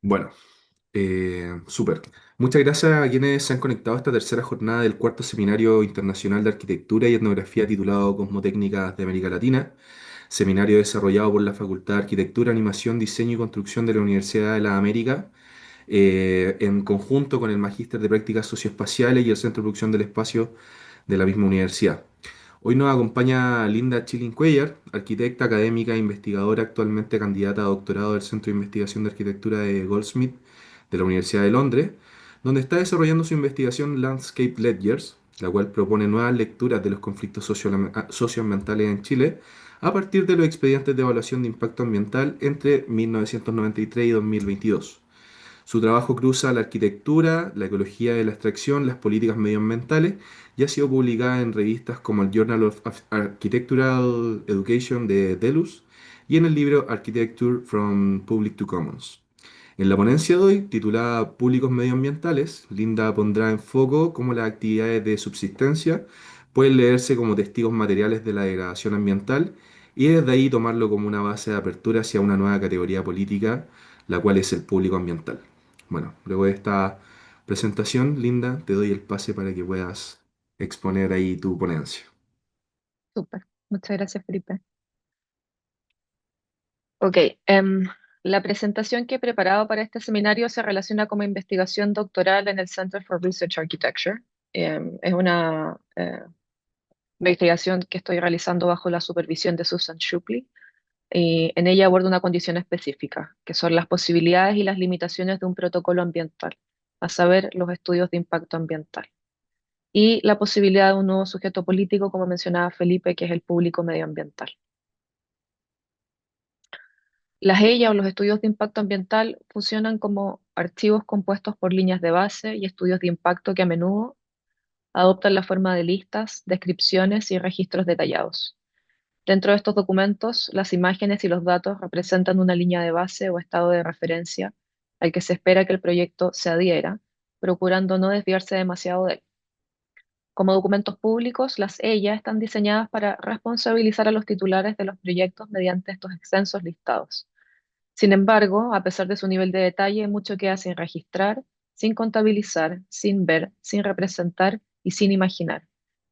Bueno, súper. Muchas gracias a quienes se han conectado a esta tercera jornada del cuarto Seminario Internacional de Arquitectura y Etnografía titulado Cosmotécnicas de América Latina, seminario desarrollado por la Facultad de Arquitectura, Animación, Diseño y Construcción de la Universidad de las Américas, en conjunto con el Magíster de Prácticas Socioespaciales y el Centro de Producción del Espacio de la misma universidad. Hoy nos acompaña Linda Chilling Cuellar, arquitecta, académica e investigadora, actualmente candidata a doctorado del Centro de Investigación de Arquitectura de Goldsmith de la Universidad de Londres, donde está desarrollando su investigación Landscape Ledgers, la cual propone nuevas lecturas de los conflictos socioambientales en Chile a partir de los expedientes de evaluación de impacto ambiental entre 1993 y 2022. Su trabajo cruza la arquitectura, la ecología de la extracción, las políticas medioambientales y ha sido publicada en revistas como el Journal of Architectural Education de Delus y en el libro Architecture from Public to Commons. En la ponencia de hoy, titulada Públicos Medioambientales, Linda pondrá en foco cómo las actividades de subsistencia pueden leerse como testigos materiales de la degradación ambiental y desde ahí tomarlo como una base de apertura hacia una nueva categoría política, la cual es el público ambiental. Bueno, luego de esta presentación, Linda, te doy el pase para que puedas exponer ahí tu ponencia. Súper, muchas gracias, Felipe. Ok, la presentación que he preparado para este seminario se relaciona como investigación doctoral en el Center for Research Architecture. Es una investigación que estoy realizando bajo la supervisión de Susan Shupley y en ella abordo una condición específica, que son las posibilidades y las limitaciones de un protocolo ambiental, a saber, los estudios de impacto ambiental, y la posibilidad de un nuevo sujeto político, como mencionaba Felipe, que es el público medioambiental. Las EIA o los estudios de impacto ambiental funcionan como archivos compuestos por líneas de base y estudios de impacto que a menudo adoptan la forma de listas, descripciones y registros detallados. Dentro de estos documentos, las imágenes y los datos representan una línea de base o estado de referencia al que se espera que el proyecto se adhiera, procurando no desviarse demasiado de él. Como documentos públicos, las EIA están diseñadas para responsabilizar a los titulares de los proyectos mediante estos extensos listados. Sin embargo, a pesar de su nivel de detalle, mucho queda sin registrar, sin contabilizar, sin ver, sin representar y sin imaginar.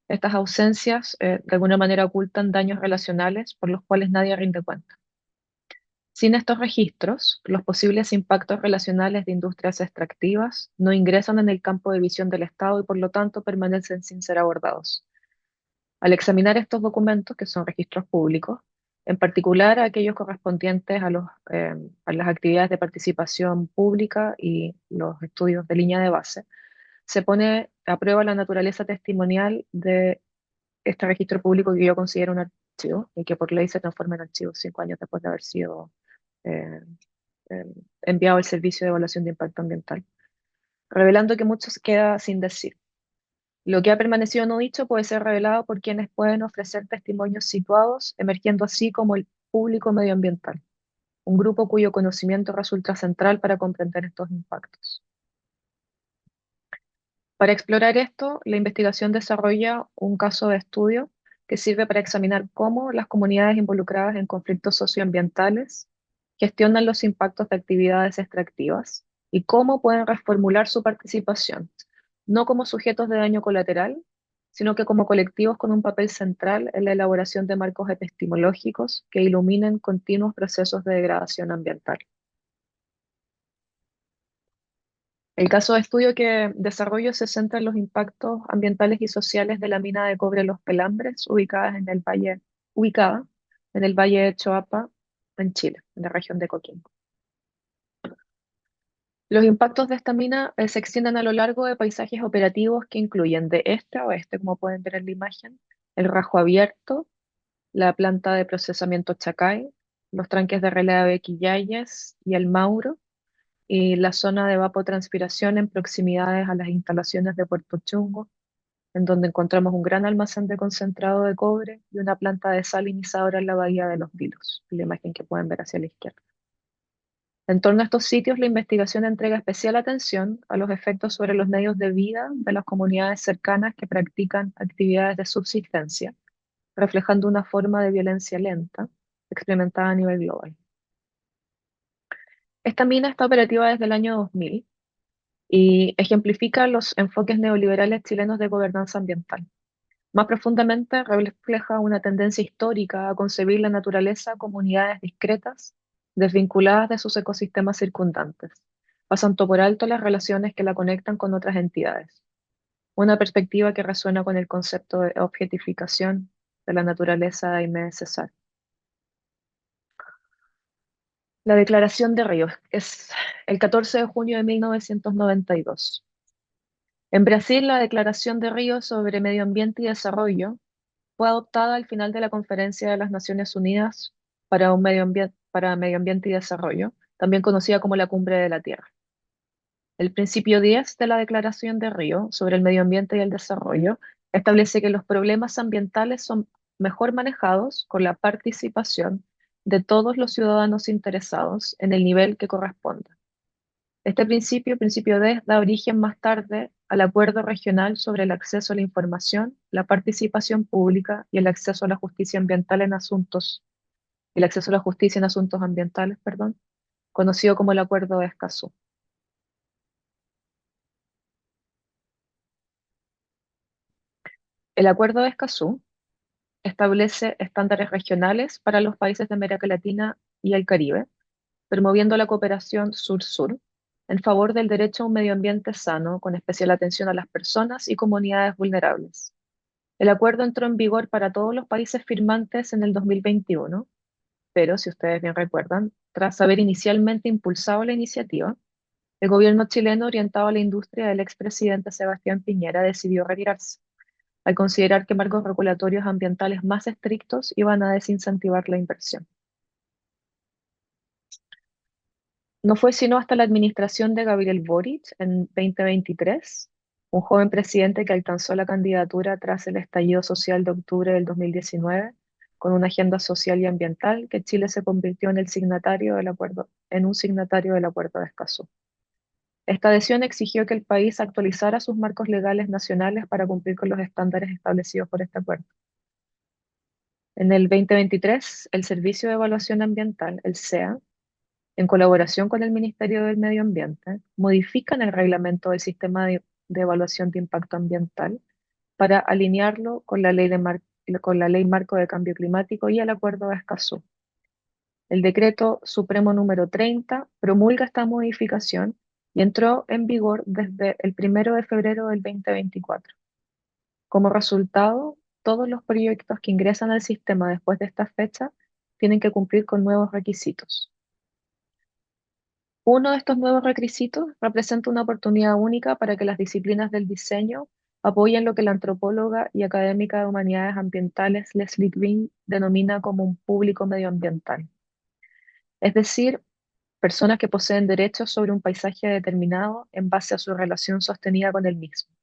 Estas ausencias, de alguna manera, ocultan daños relacionales por los cuales nadie rinde cuenta. Sin estos registros, los posibles impactos relacionales de industrias extractivas no ingresan en el campo de visión del Estado y por lo tanto permanecen sin ser abordados. Al examinar estos documentos, que son registros públicos, en particular aquellos correspondientes a las actividades de participación pública y los estudios de línea de base, se pone a prueba la naturaleza testimonial de este registro público que yo considero un archivo y que por ley se transforma en archivo 5 años después de haber sido eh, eh, enviado al Servicio de Evaluación de Impacto Ambiental, revelando que mucho se queda sin decir. Lo que ha permanecido no dicho puede ser revelado por quienes pueden ofrecer testimonios situados, emergiendo así como el público medioambiental, un grupo cuyo conocimiento resulta central para comprender estos impactos. Para explorar esto, la investigación desarrolla un caso de estudio que sirve para examinar cómo las comunidades involucradas en conflictos socioambientales gestionan los impactos de actividades extractivas y cómo pueden reformular su participación, no como sujetos de daño colateral, sino que como colectivos con un papel central en la elaboración de marcos epistemológicos que iluminen continuos procesos de degradación ambiental. El caso de estudio que desarrollo se centra en los impactos ambientales y sociales de la mina de cobre Los Pelambres, ubicada en el valle de Choapa, en Chile, en la región de Coquimbo. Los impactos de esta mina se extienden a lo largo de paisajes operativos que incluyen de este a oeste, como pueden ver en la imagen, el Rajo Abierto, la planta de procesamiento Chacay, los tranques de relieve Quillayes y el Mauro, y la zona de evapotranspiración en proximidades a las instalaciones de Puerto Chungo, en donde encontramos un gran almacén de concentrado de cobre y una planta desalinizadora en la bahía de Los Vilos, la imagen que pueden ver hacia la izquierda. En torno a estos sitios, la investigación entrega especial atención a los efectos sobre los medios de vida de las comunidades cercanas que practican actividades de subsistencia, reflejando una forma de violencia lenta experimentada a nivel global. Esta mina está operativa desde el año 2000 y ejemplifica los enfoques neoliberales chilenos de gobernanza ambiental. Más profundamente, refleja una tendencia histórica a concebir la naturaleza como unidades discretas, desvinculadas de sus ecosistemas circundantes, pasando por alto las relaciones que la conectan con otras entidades. Una perspectiva que resuena con el concepto de objetificación de la naturaleza de Aimé Césaire. La Declaración de Ríos es el 14 de junio de 1992. En Brasil, la Declaración de Ríos sobre Medio Ambiente y Desarrollo fue adoptada al final de la Conferencia de las Naciones Unidas para Medio Ambiente y Desarrollo, también conocida como la Cumbre de la Tierra. El principio 10 de la Declaración de Río sobre el medio ambiente y el desarrollo establece que los problemas ambientales son mejor manejados con la participación de todos los ciudadanos interesados en el nivel que corresponda. Este principio, principio 10, da origen más tarde al Acuerdo Regional sobre el acceso a la información, la participación pública y el acceso a la justicia ambiental en asuntos, el acceso a la justicia en asuntos ambientales, perdón, conocido como el Acuerdo de Escazú. El Acuerdo de Escazú establece estándares regionales para los países de América Latina y el Caribe, promoviendo la cooperación sur-sur en favor del derecho a un medio ambiente sano, con especial atención a las personas y comunidades vulnerables. El acuerdo entró en vigor para todos los países firmantes en el 2021, pero si ustedes bien recuerdan, tras haber inicialmente impulsado la iniciativa, el gobierno chileno, orientado a la industria del expresidente Sebastián Piñera, decidió retirarse, al considerar que marcos regulatorios ambientales más estrictos iban a desincentivar la inversión. No fue sino hasta la administración de Gabriel Boric en 2023, un joven presidente que alcanzó la candidatura tras el estallido social de octubre del 2019, con una agenda social y ambiental, que Chile se convirtió en el signatario del acuerdo, en un signatario del Acuerdo de Escazú. Esta adhesión exigió que el país actualizara sus marcos legales nacionales para cumplir con los estándares establecidos por este acuerdo. En el 2023, el Servicio de Evaluación Ambiental, el SEA, en colaboración con el Ministerio del Medio Ambiente, modifican el reglamento del sistema de evaluación de impacto ambiental para alinearlo con la con la Ley Marco de Cambio Climático y el Acuerdo de Escazú. El Decreto Supremo número 30 promulga esta modificación y entró en vigor desde el 1 de febrero del 2024. Como resultado, todos los proyectos que ingresan al sistema después de esta fecha tienen que cumplir con nuevos requisitos. Uno de estos nuevos requisitos representa una oportunidad única para que las disciplinas del diseño apoyen lo que la antropóloga y académica de humanidades ambientales Leslie Green denomina como un público medioambiental, es decir, personas que poseen derechos sobre un paisaje determinado en base a su relación sostenida con el mismo.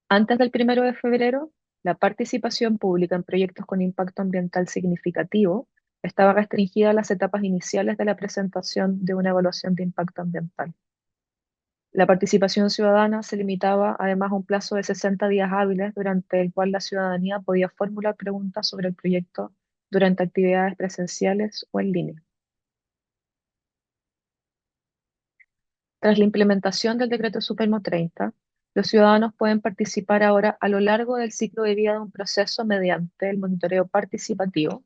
Antes del 1 de febrero, la participación pública en proyectos con impacto ambiental significativo estaba restringida a las etapas iniciales de la presentación de una evaluación de impacto ambiental. La participación ciudadana se limitaba además a un plazo de 60 días hábiles durante el cual la ciudadanía podía formular preguntas sobre el proyecto durante actividades presenciales o en línea. Tras la implementación del Decreto Supremo 30, los ciudadanos pueden participar ahora a lo largo del ciclo de vida de un proceso mediante el monitoreo participativo.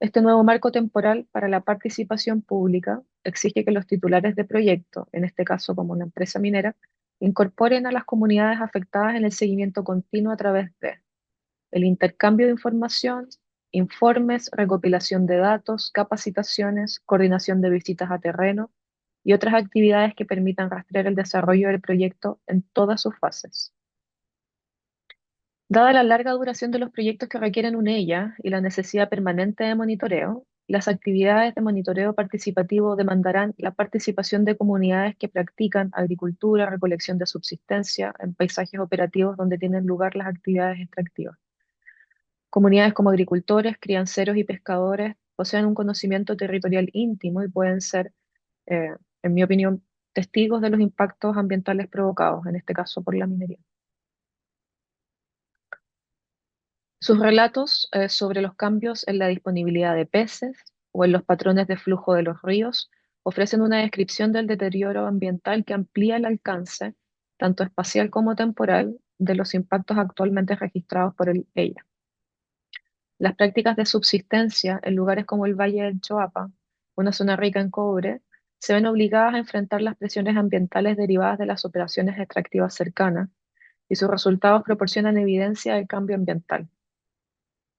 Este nuevo marco temporal para la participación pública exige que los titulares de proyecto, en este caso como una empresa minera, incorporen a las comunidades afectadas en el seguimiento continuo a través de el intercambio de información, informes, recopilación de datos, capacitaciones, coordinación de visitas a terreno y otras actividades que permitan rastrear el desarrollo del proyecto en todas sus fases. Dada la larga duración de los proyectos que requieren un EIA y la necesidad permanente de monitoreo, las actividades de monitoreo participativo demandarán la participación de comunidades que practican agricultura, recolección de subsistencia en paisajes operativos donde tienen lugar las actividades extractivas. Comunidades como agricultores, crianceros y pescadores poseen un conocimiento territorial íntimo y pueden ser, en mi opinión, testigos de los impactos ambientales provocados, en este caso por la minería. Sus relatos sobre los cambios en la disponibilidad de peces o en los patrones de flujo de los ríos ofrecen una descripción del deterioro ambiental que amplía el alcance, tanto espacial como temporal, de los impactos actualmente registrados por ella. Las prácticas de subsistencia en lugares como el Valle del Choapa, una zona rica en cobre, se ven obligadas a enfrentar las presiones ambientales derivadas de las operaciones extractivas cercanas, y sus resultados proporcionan evidencia del cambio ambiental.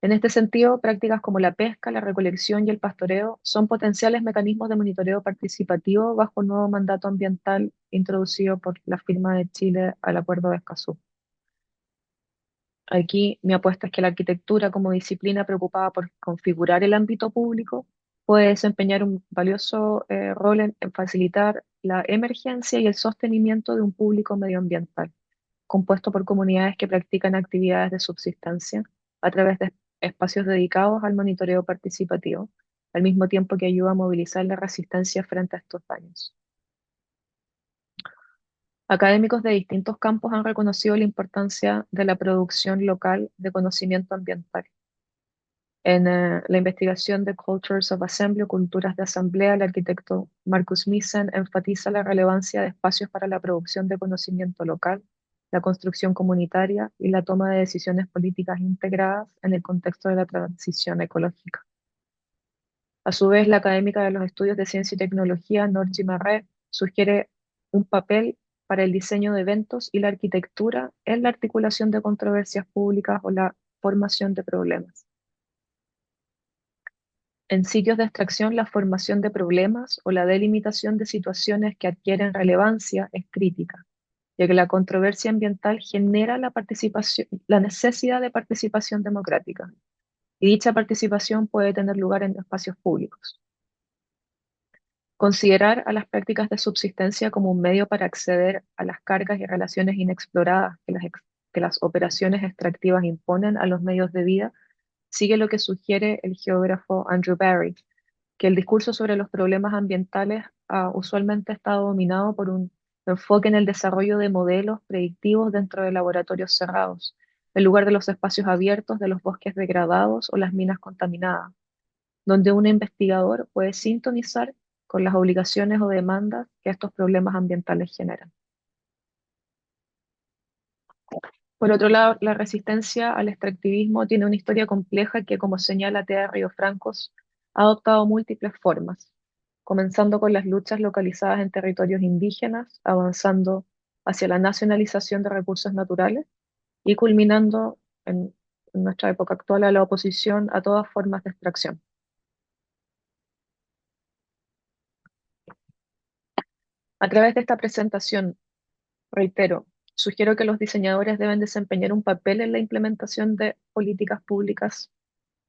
En este sentido, prácticas como la pesca, la recolección y el pastoreo son potenciales mecanismos de monitoreo participativo bajo un nuevo mandato ambiental introducido por la firma de Chile al Acuerdo de Escazú. Aquí mi apuesta es que la arquitectura como disciplina preocupada por configurar el ámbito público puede desempeñar un valioso rol en facilitar la emergencia y el sostenimiento de un público medioambiental, compuesto por comunidades que practican actividades de subsistencia a través de espacios dedicados al monitoreo participativo, al mismo tiempo que ayuda a movilizar la resistencia frente a estos daños. Académicos de distintos campos han reconocido la importancia de la producción local de conocimiento ambiental. En la investigación de Cultures of Assembly o Culturas de Asamblea, el arquitecto Marcus Missen enfatiza la relevancia de espacios para la producción de conocimiento local, la construcción comunitaria y la toma de decisiones políticas integradas en el contexto de la transición ecológica. A su vez, la académica de los estudios de ciencia y tecnología, Norji Marré, sugiere un papel para el diseño de eventos y la arquitectura en la articulación de controversias públicas o la formación de problemas. En sitios de extracción, la formación de problemas o la delimitación de situaciones que adquieren relevancia es crítica, ya que la controversia ambiental genera la necesidad de participación democrática, y dicha participación puede tener lugar en espacios públicos. Considerar a las prácticas de subsistencia como un medio para acceder a las cargas y relaciones inexploradas que las operaciones extractivas imponen a los medios de vida sigue lo que sugiere el geógrafo Andrew Barry, que el discurso sobre los problemas ambientales usualmente está dominado por un enfoque en el desarrollo de modelos predictivos dentro de laboratorios cerrados, en lugar de los espacios abiertos de los bosques degradados o las minas contaminadas, donde un investigador puede sintonizar con las obligaciones o demandas que estos problemas ambientales generan. Por otro lado, la resistencia al extractivismo tiene una historia compleja que, como señala Tea Ríos-Francos, ha adoptado múltiples formas, comenzando con las luchas localizadas en territorios indígenas, avanzando hacia la nacionalización de recursos naturales y culminando en nuestra época actual a la oposición a todas formas de extracción. A través de esta presentación, reitero, sugiero que los diseñadores deben desempeñar un papel en la implementación de políticas públicas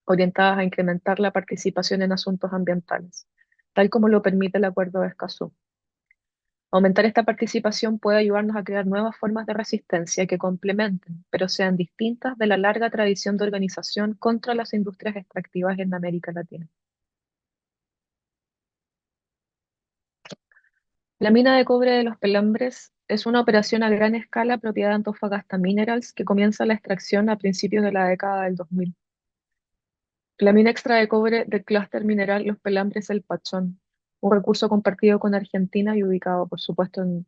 orientadas a incrementar la participación en asuntos ambientales, tal como lo permite el Acuerdo de Escazú. Aumentar esta participación puede ayudarnos a crear nuevas formas de resistencia que complementen, pero sean distintas de la larga tradición de organización contra las industrias extractivas en América Latina. La mina de cobre de Los Pelambres es una operación a gran escala propiedad de Antofagasta Minerals que comienza la extracción a principios de la década del 2000. La mina extra de cobre del clúster mineral Los Pelambres El Pachón, un recurso compartido con Argentina y ubicado, por supuesto, en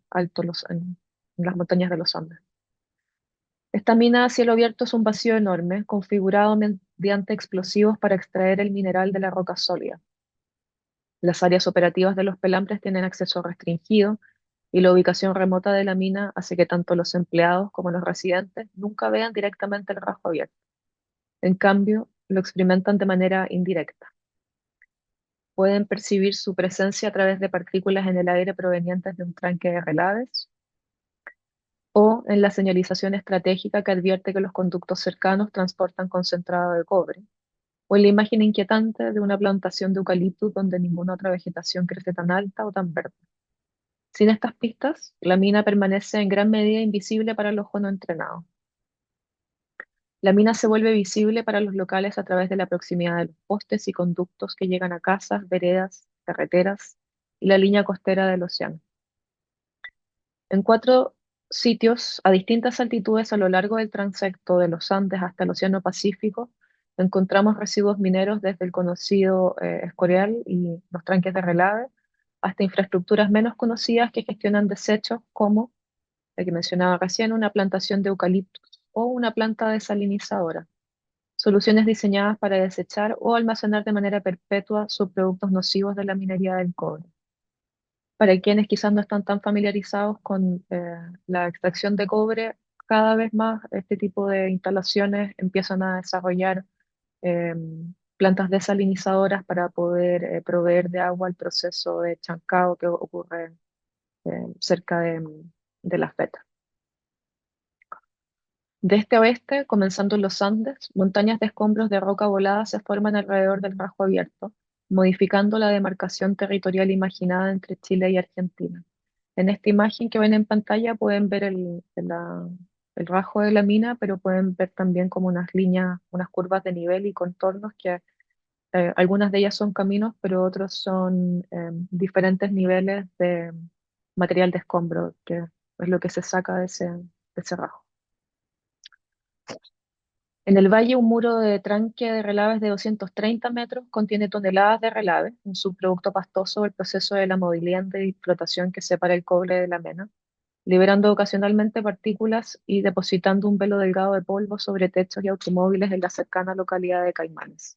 las montañas de los Andes. Esta mina a cielo abierto es un vacío enorme, configurado mediante explosivos para extraer el mineral de la roca sólida. Las áreas operativas de Los Pelambres tienen acceso restringido y la ubicación remota de la mina hace que tanto los empleados como los residentes nunca vean directamente el rasgo abierto. En cambio, lo experimentan de manera indirecta. Pueden percibir su presencia a través de partículas en el aire provenientes de un tranque de relaves o en la señalización estratégica que advierte que los conductos cercanos transportan concentrado de cobre, o en la imagen inquietante de una plantación de eucaliptus donde ninguna otra vegetación crece tan alta o tan verde. Sin estas pistas, la mina permanece en gran medida invisible para el ojo no entrenado. La mina se vuelve visible para los locales a través de la proximidad de los postes y conductos que llegan a casas, veredas, carreteras y la línea costera del océano. En 4 sitios, a distintas altitudes a lo largo del transecto de los Andes hasta el Océano Pacífico, encontramos residuos mineros desde el conocido Escorial y los tranques de Relave hasta infraestructuras menos conocidas que gestionan desechos como la que mencionaba recién, una plantación de eucaliptos o una planta desalinizadora. Soluciones diseñadas para desechar o almacenar de manera perpetua subproductos nocivos de la minería del cobre. Para quienes quizás no están tan familiarizados con la extracción de cobre, cada vez más este tipo de instalaciones empiezan a desarrollar eh, plantas desalinizadoras para poder proveer de agua al proceso de chancado que ocurre cerca de las vetas. De este a oeste, comenzando en los Andes, montañas de escombros de roca volada se forman alrededor del Rajo Abierto, modificando la demarcación territorial imaginada entre Chile y Argentina. En esta imagen que ven en pantalla pueden ver el rajo de la mina, pero pueden ver también como unas líneas, unas curvas de nivel y contornos que algunas de ellas son caminos, pero otros son diferentes niveles de material de escombro, que es lo que se saca de ese rajo. En el valle, un muro de tranque de relaves de 230 metros contiene toneladas de relaves, un subproducto pastoso del proceso de la movilidad y flotación que separa el cobre de la mena, liberando ocasionalmente partículas y depositando un velo delgado de polvo sobre techos y automóviles en la cercana localidad de Caimanes.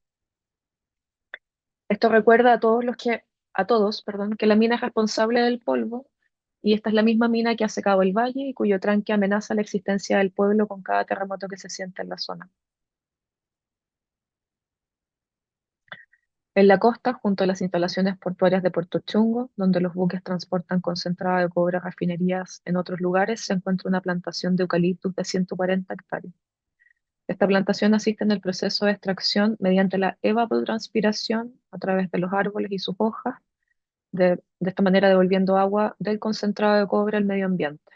Esto recuerda a todos, perdón, que la mina es responsable del polvo y esta es la misma mina que ha secado el valle y cuyo tranque amenaza la existencia del pueblo con cada terremoto que se siente en la zona. En la costa, junto a las instalaciones portuarias de Puerto Chungo, donde los buques transportan concentrado de cobre a refinerías en otros lugares, se encuentra una plantación de eucaliptus de 140 hectáreas. Esta plantación asiste en el proceso de extracción mediante la evapotranspiración a través de los árboles y sus hojas, de esta manera devolviendo agua del concentrado de cobre al medio ambiente.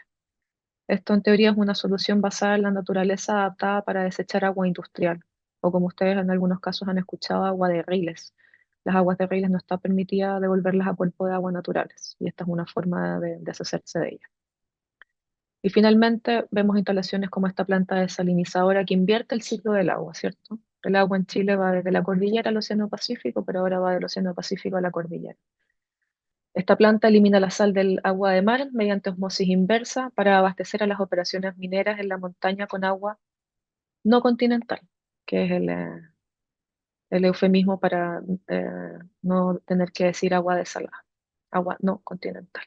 Esto en teoría es una solución basada en la naturaleza adaptada para desechar agua industrial, o como ustedes en algunos casos han escuchado, agua de riles. Las aguas de riles no está permitida devolverlas a cuerpos de agua naturales, y esta es una forma de deshacerse de ellas. Y finalmente vemos instalaciones como esta planta desalinizadora que invierte el ciclo del agua, ¿cierto? El agua en Chile va desde la cordillera al Océano Pacífico, pero ahora va del Océano Pacífico a la cordillera. Esta planta elimina la sal del agua de mar mediante osmosis inversa para abastecer a las operaciones mineras en la montaña con agua no continental, que es el eufemismo para no tener que decir agua desalada, agua no continental.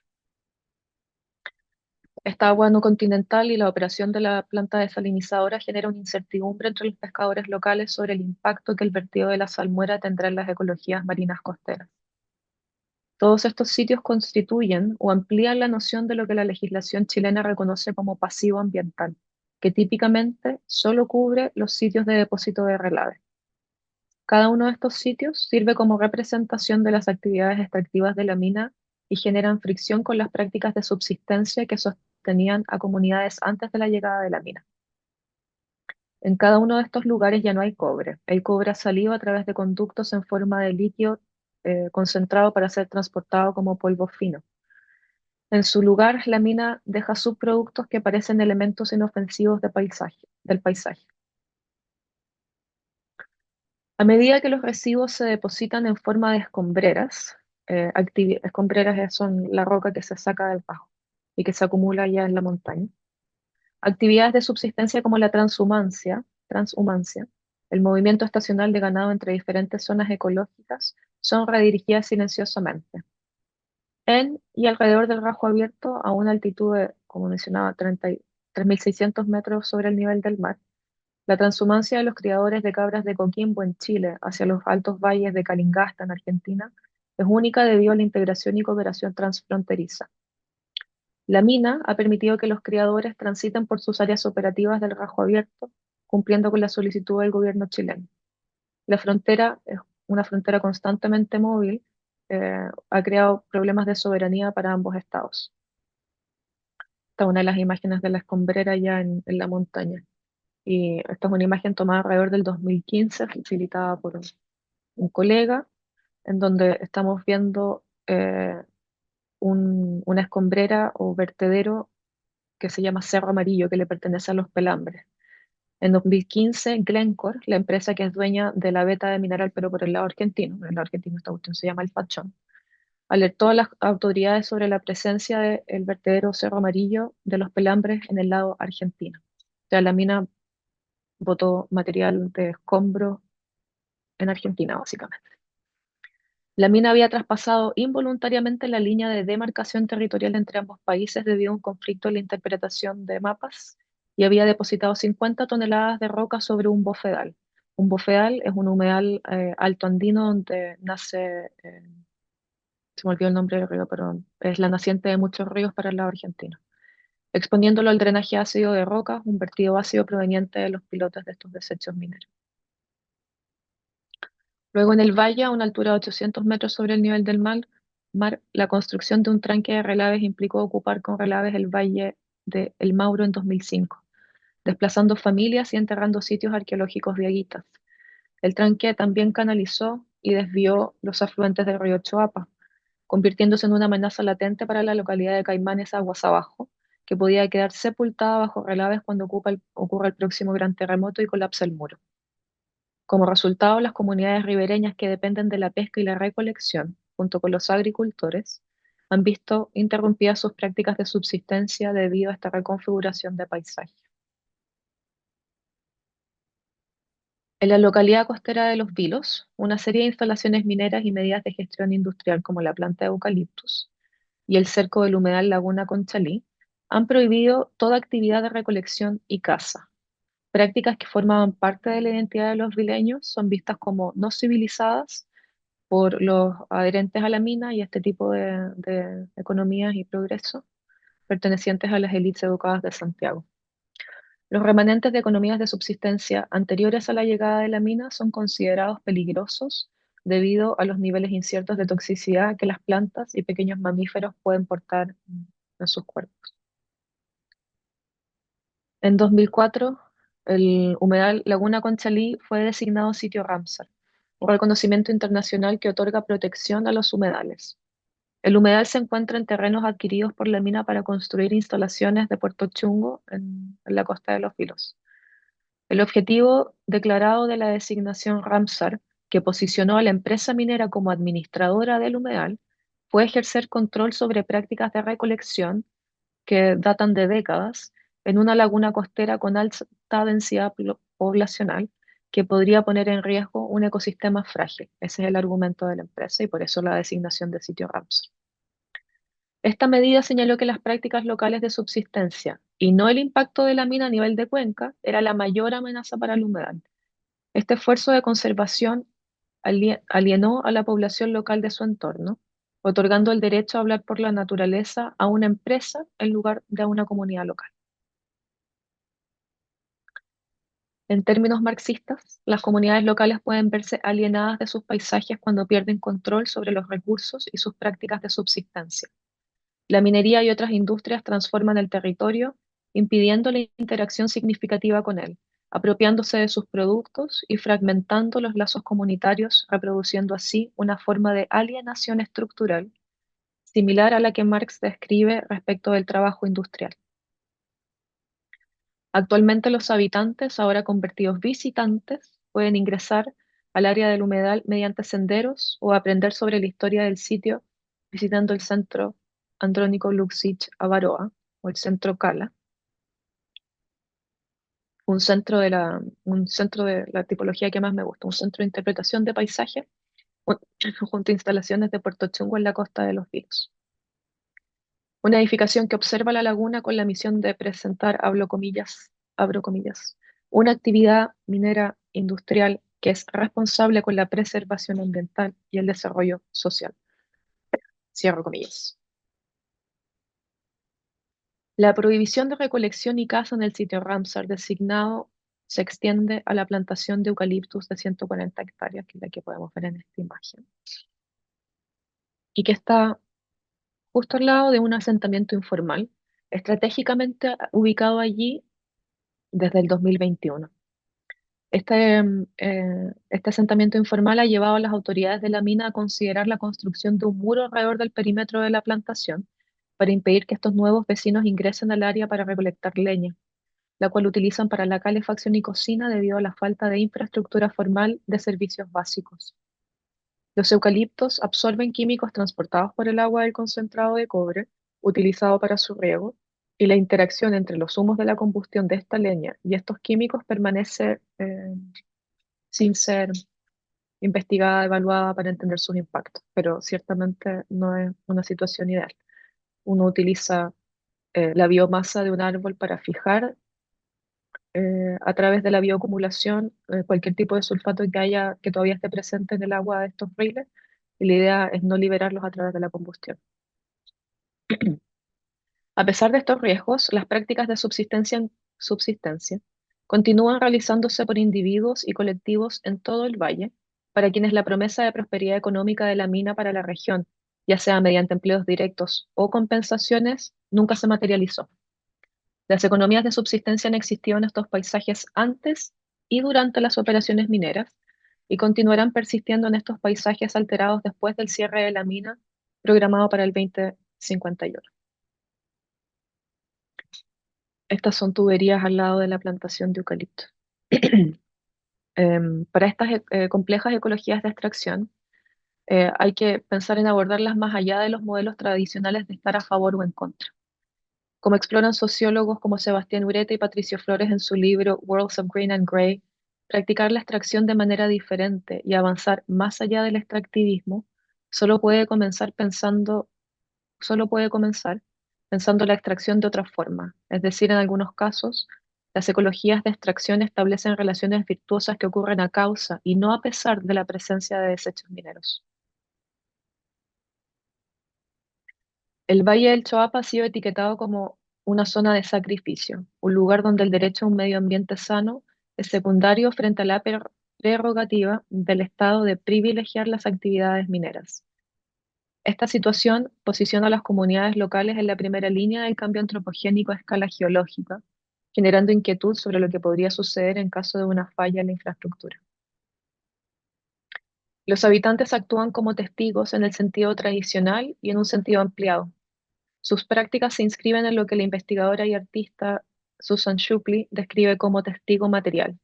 Esta agua no continental y la operación de la planta desalinizadora genera una incertidumbre entre los pescadores locales sobre el impacto que el vertido de la salmuera tendrá en las ecologías marinas costeras. Todos estos sitios constituyen o amplían la noción de lo que la legislación chilena reconoce como pasivo ambiental, que típicamente solo cubre los sitios de depósito de relave. Cada uno de estos sitios sirve como representación de las actividades extractivas de la mina y generan fricción con las prácticas de subsistencia que sostenían a comunidades antes de la llegada de la mina. En cada uno de estos lugares ya no hay cobre. El cobre ha salido a través de conductos en forma de líquido concentrado para ser transportado como polvo fino. En su lugar, la mina deja subproductos que parecen elementos inofensivos del paisaje. A medida que los residuos se depositan en forma de escombreras, escombreras son la roca que se saca del bajo y que se acumula ya en la montaña. Actividades de subsistencia como la transhumancia, el movimiento estacional de ganado entre diferentes zonas ecológicas, son redirigidas silenciosamente. En y alrededor del Rajo Abierto, a una altitud de, como mencionaba, 3.600 metros sobre el nivel del mar, la transhumancia de los criadores de cabras de Coquimbo en Chile hacia los altos valles de Calingasta en Argentina es única debido a la integración y cooperación transfronteriza. La mina ha permitido que los criadores transiten por sus áreas operativas del Rajo Abierto, cumpliendo con la solicitud del gobierno chileno. La frontera es una frontera constantemente móvil, ha creado problemas de soberanía para ambos estados. Esta es una de las imágenes de la escombrera ya en la montaña. Y esta es una imagen tomada alrededor del 2015, facilitada por un colega, en donde estamos viendo una escombrera o vertedero que se llama Cerro Amarillo, que le pertenece a los Pelambres. En 2015, Glencore, la empresa que es dueña de la veta de mineral, pero por el lado argentino esta cuestión se llama El Pachón, Alertó a las autoridades sobre la presencia del vertedero Cerro Amarillo de los Pelambres en el lado argentino. O sea, la mina botó material de escombro en Argentina, básicamente. La mina había traspasado involuntariamente la línea de demarcación territorial entre ambos países debido a un conflicto en la interpretación de mapas y había depositado 50 toneladas de roca sobre un bofedal. Un bofedal es un humedal alto andino donde nace, se me olvidó el nombre del río, pero es la naciente de muchos ríos para el lado argentino, exponiéndolo al drenaje ácido de rocas, un vertido ácido proveniente de los pilotes de estos desechos mineros. Luego en el valle, a una altura de 800 metros sobre el nivel del mar, la construcción de un tranque de relaves implicó ocupar con relaves el valle de El Mauro en 2005, desplazando familias y enterrando sitios arqueológicos diaguitas. El tranque también canalizó y desvió los afluentes del río Choapa, convirtiéndose en una amenaza latente para la localidad de Caimanes aguas abajo, que podía quedar sepultada bajo relaves cuando ocurra el próximo gran terremoto y colapse el muro. Como resultado, las comunidades ribereñas que dependen de la pesca y la recolección, junto con los agricultores, han visto interrumpidas sus prácticas de subsistencia debido a esta reconfiguración de paisaje. En la localidad costera de Los Vilos, una serie de instalaciones mineras y medidas de gestión industrial como la planta de eucaliptus y el cerco del humedal Laguna Conchalí han prohibido toda actividad de recolección y caza. Prácticas que formaban parte de la identidad de los vileños son vistas como no civilizadas por los adherentes a la mina y a este tipo de economías y progreso pertenecientes a las élites educadas de Santiago. Los remanentes de economías de subsistencia anteriores a la llegada de la mina son considerados peligrosos debido a los niveles inciertos de toxicidad que las plantas y pequeños mamíferos pueden portar en sus cuerpos. En 2004, el humedal Laguna Conchalí fue designado sitio Ramsar, un reconocimiento internacional que otorga protección a los humedales. El humedal se encuentra en terrenos adquiridos por la mina para construir instalaciones de Puerto Chungo en la costa de Los Vilos. El objetivo declarado de la designación Ramsar, que posicionó a la empresa minera como administradora del humedal, fue ejercer control sobre prácticas de recolección que datan de décadas en una laguna costera con alta densidad poblacional que podría poner en riesgo un ecosistema frágil. Ese es el argumento de la empresa y por eso la designación de sitio Ramsar. Esta medida señaló que las prácticas locales de subsistencia y no el impacto de la mina a nivel de cuenca era la mayor amenaza para el humedal. Este esfuerzo de conservación alienó a la población local de su entorno, otorgando el derecho a hablar por la naturaleza a una empresa en lugar de a una comunidad local. En términos marxistas, las comunidades locales pueden verse alienadas de sus paisajes cuando pierden control sobre los recursos y sus prácticas de subsistencia. La minería y otras industrias transforman el territorio, impidiendo la interacción significativa con él, apropiándose de sus productos y fragmentando los lazos comunitarios, reproduciendo así una forma de alienación estructural similar a la que Marx describe respecto del trabajo industrial. Actualmente los habitantes, ahora convertidos visitantes, pueden ingresar al área del humedal mediante senderos o aprender sobre la historia del sitio visitando el Centro Andrónico Luksic Avaroa o el Centro Cala, un centro de la tipología que más me gusta, un centro de interpretación de paisaje junto a instalaciones de Puerto Chungo en la costa de los Vilos. Una edificación que observa la laguna con la misión de presentar, abro comillas, una actividad minera industrial que es responsable con la preservación ambiental y el desarrollo social. Cierro comillas. La prohibición de recolección y caza en el sitio Ramsar designado se extiende a la plantación de eucaliptus de 140 hectáreas, que es la que podemos ver en esta imagen, y que está justo al lado de un asentamiento informal, estratégicamente ubicado allí desde el 2021. Este asentamiento informal ha llevado a las autoridades de la mina a considerar la construcción de un muro alrededor del perímetro de la plantación para impedir que estos nuevos vecinos ingresen al área para recolectar leña, la cual utilizan para la calefacción y cocina debido a la falta de infraestructura formal de servicios básicos. Los eucaliptos absorben químicos transportados por el agua del concentrado de cobre utilizado para su riego, y la interacción entre los humos de la combustión de esta leña y estos químicos permanece sin ser investigada, evaluada para entender sus impactos, pero ciertamente no es una situación ideal. Uno utiliza la biomasa de un árbol para fijar a través de la bioacumulación cualquier tipo de sulfato que haya, que todavía esté presente en el agua de estos riles, y la idea es no liberarlos a través de la combustión. A pesar de estos riesgos, las prácticas de subsistencia continúan realizándose por individuos y colectivos en todo el valle, para quienes la promesa de prosperidad económica de la mina para la región, ya sea mediante empleos directos o compensaciones, nunca se materializó. Las economías de subsistencia han existido en estos paisajes antes y durante las operaciones mineras, y continuarán persistiendo en estos paisajes alterados después del cierre de la mina programado para el 2051. Estas son tuberías al lado de la plantación de eucalipto. Para estas complejas ecologías de extracción, hay que pensar en abordarlas más allá de los modelos tradicionales de estar a favor o en contra. Como exploran sociólogos como Sebastián Ureta y Patricio Flores en su libro Worlds of Green and Gray, practicar la extracción de manera diferente y avanzar más allá del extractivismo solo puede comenzar pensando solo puede comenzar pensando la extracción de otra forma, es decir, en algunos casos, las ecologías de extracción establecen relaciones virtuosas que ocurren a causa y no a pesar de la presencia de desechos mineros. El Valle del Choapa ha sido etiquetado como una zona de sacrificio, un lugar donde el derecho a un medio ambiente sano es secundario frente a la prerrogativa del Estado de privilegiar las actividades mineras. Esta situación posiciona a las comunidades locales en la primera línea del cambio antropogénico a escala geológica, generando inquietud sobre lo que podría suceder en caso de una falla en la infraestructura. Los habitantes actúan como testigos en el sentido tradicional y en un sentido ampliado. Sus prácticas se inscriben en lo que la investigadora y artista Susan Shukley describe como testigo material,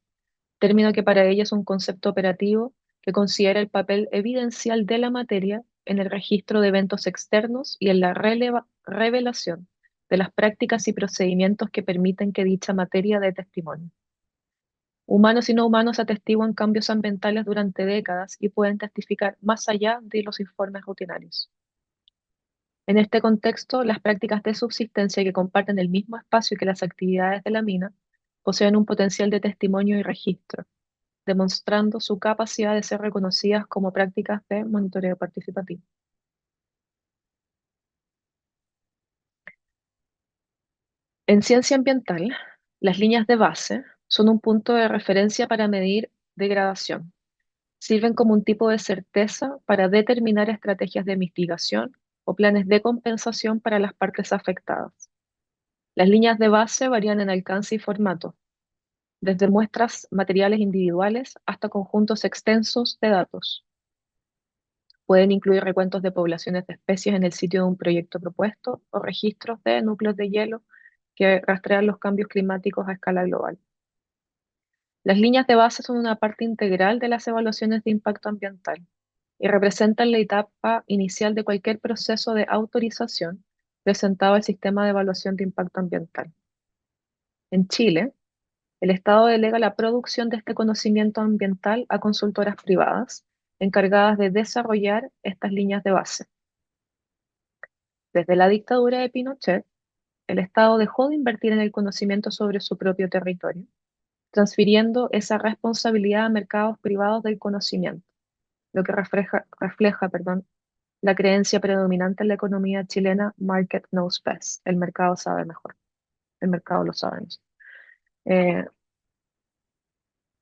término que para ella es un concepto operativo que considera el papel evidencial de la materia en el registro de eventos externos y en la revelación de las prácticas y procedimientos que permiten que dicha materia dé testimonio. Humanos y no humanos atestiguan cambios ambientales durante décadas y pueden testificar más allá de los informes rutinarios. En este contexto, las prácticas de subsistencia que comparten el mismo espacio que las actividades de la mina poseen un potencial de testimonio y registro, demostrando su capacidad de ser reconocidas como prácticas de monitoreo participativo. En ciencia ambiental, las líneas de base son un punto de referencia para medir degradación. Sirven como un tipo de certeza para determinar estrategias de mitigación o planes de compensación para las partes afectadas. Las líneas de base varían en alcance y formato, desde muestras materiales individuales hasta conjuntos extensos de datos. Pueden incluir recuentos de poblaciones de especies en el sitio de un proyecto propuesto o registros de núcleos de hielo que rastrean los cambios climáticos a escala global. Las líneas de base son una parte integral de las evaluaciones de impacto ambiental y representan la etapa inicial de cualquier proceso de autorización presentado al sistema de evaluación de impacto ambiental. En Chile, el Estado delega la producción de este conocimiento ambiental a consultoras privadas encargadas de desarrollar estas líneas de base. Desde la dictadura de Pinochet, el Estado dejó de invertir en el conocimiento sobre su propio territorio, transfiriendo esa responsabilidad a mercados privados del conocimiento, lo que refleja la creencia predominante en la economía chilena, market knows best, el mercado sabe mejor, el mercado lo sabe mejor. Eh,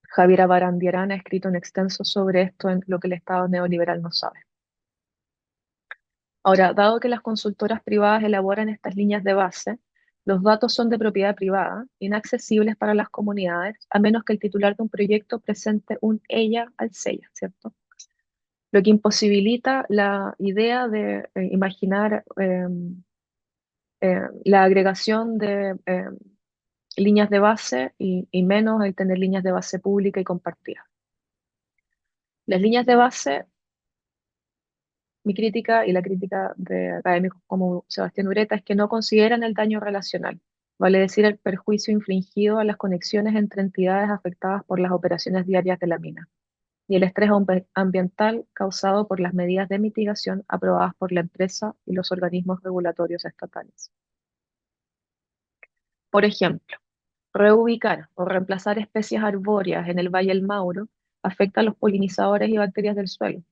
Javiera Barandiarán ha escrito un extenso sobre esto en Lo que el Estado neoliberal no sabe. Ahora, dado que las consultoras privadas elaboran estas líneas de base, los datos son de propiedad privada, inaccesibles para las comunidades, a menos que el titular de un proyecto presente un ella al SEIA, ¿cierto? Lo que imposibilita la idea de imaginar la agregación de líneas de base y menos el tener líneas de base pública y compartida. Las líneas de base Mi crítica y la crítica de académicos como Sebastián Ureta es que no consideran el daño relacional, vale decir, el perjuicio infligido a las conexiones entre entidades afectadas por las operaciones diarias de la mina, y el estrés ambiental causado por las medidas de mitigación aprobadas por la empresa y los organismos regulatorios estatales. Por ejemplo, reubicar o reemplazar especies arbóreas en el Valle del Mauro afecta a los polinizadores y bacterias del suelo.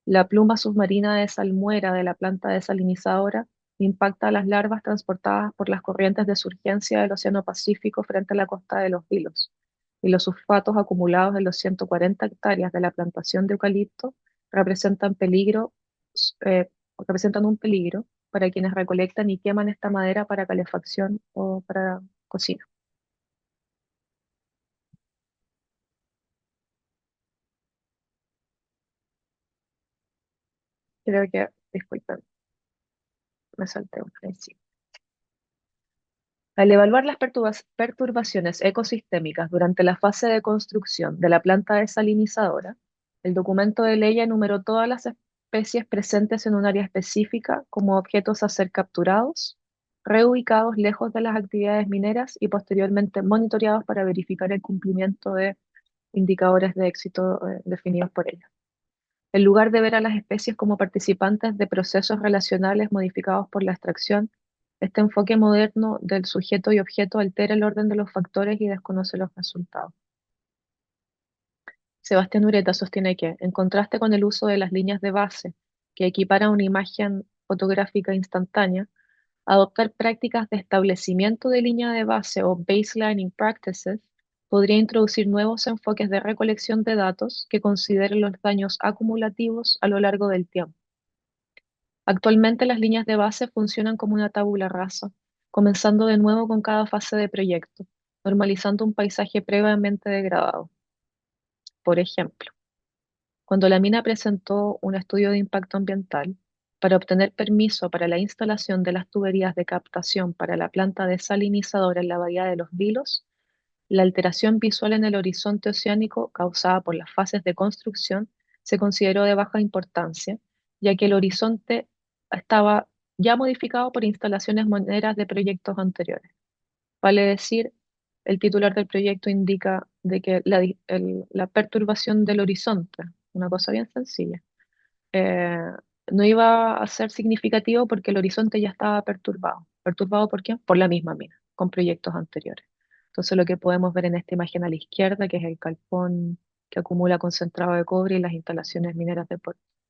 La pluma submarina de salmuera de la planta desalinizadora impacta a las larvas transportadas por las corrientes de surgencia del Océano Pacífico frente a la costa de Los Vilos. Y los sulfatos acumulados en los 140 hectáreas de la plantación de eucalipto representan peligro, eh, representan un peligro para quienes recolectan y queman esta madera para calefacción o para cocina. Creo que, disculpen, me salté un principio. Al evaluar las perturbaciones ecosistémicas durante la fase de construcción de la planta desalinizadora, el documento de ley enumeró todas las especies presentes en un área específica como objetos a ser capturados, reubicados lejos de las actividades mineras y posteriormente monitoreados para verificar el cumplimiento de indicadores de éxito definidos por ella. En lugar de ver a las especies como participantes de procesos relacionales modificados por la extracción, este enfoque moderno del sujeto y objeto altera el orden de los factores y desconoce los resultados. Sebastián Ureta sostiene que, en contraste con el uso de las líneas de base, que equipara una imagen fotográfica instantánea, adoptar prácticas de establecimiento de línea de base o baselining practices podría introducir nuevos enfoques de recolección de datos que consideren los daños acumulativos a lo largo del tiempo. Actualmente las líneas de base funcionan como una tabula rasa, comenzando de nuevo con cada fase de proyecto, normalizando un paisaje previamente degradado. Por ejemplo, cuando la mina presentó un estudio de impacto ambiental para obtener permiso para la instalación de las tuberías de captación para la planta desalinizadora en la bahía de Los Vilos, la alteración visual en el horizonte oceánico causada por las fases de construcción se consideró de baja importancia, ya que el horizonte estaba ya modificado por instalaciones mineras de proyectos anteriores. Vale decir, el titular del proyecto indica de que la perturbación del horizonte, una cosa bien sencilla, eh, no iba a ser significativo porque el horizonte ya estaba perturbado. ¿Perturbado por qué? Por la misma mina, con proyectos anteriores. Entonces lo que podemos ver en esta imagen a la izquierda, que es el calpón que acumula concentrado de cobre y las instalaciones mineras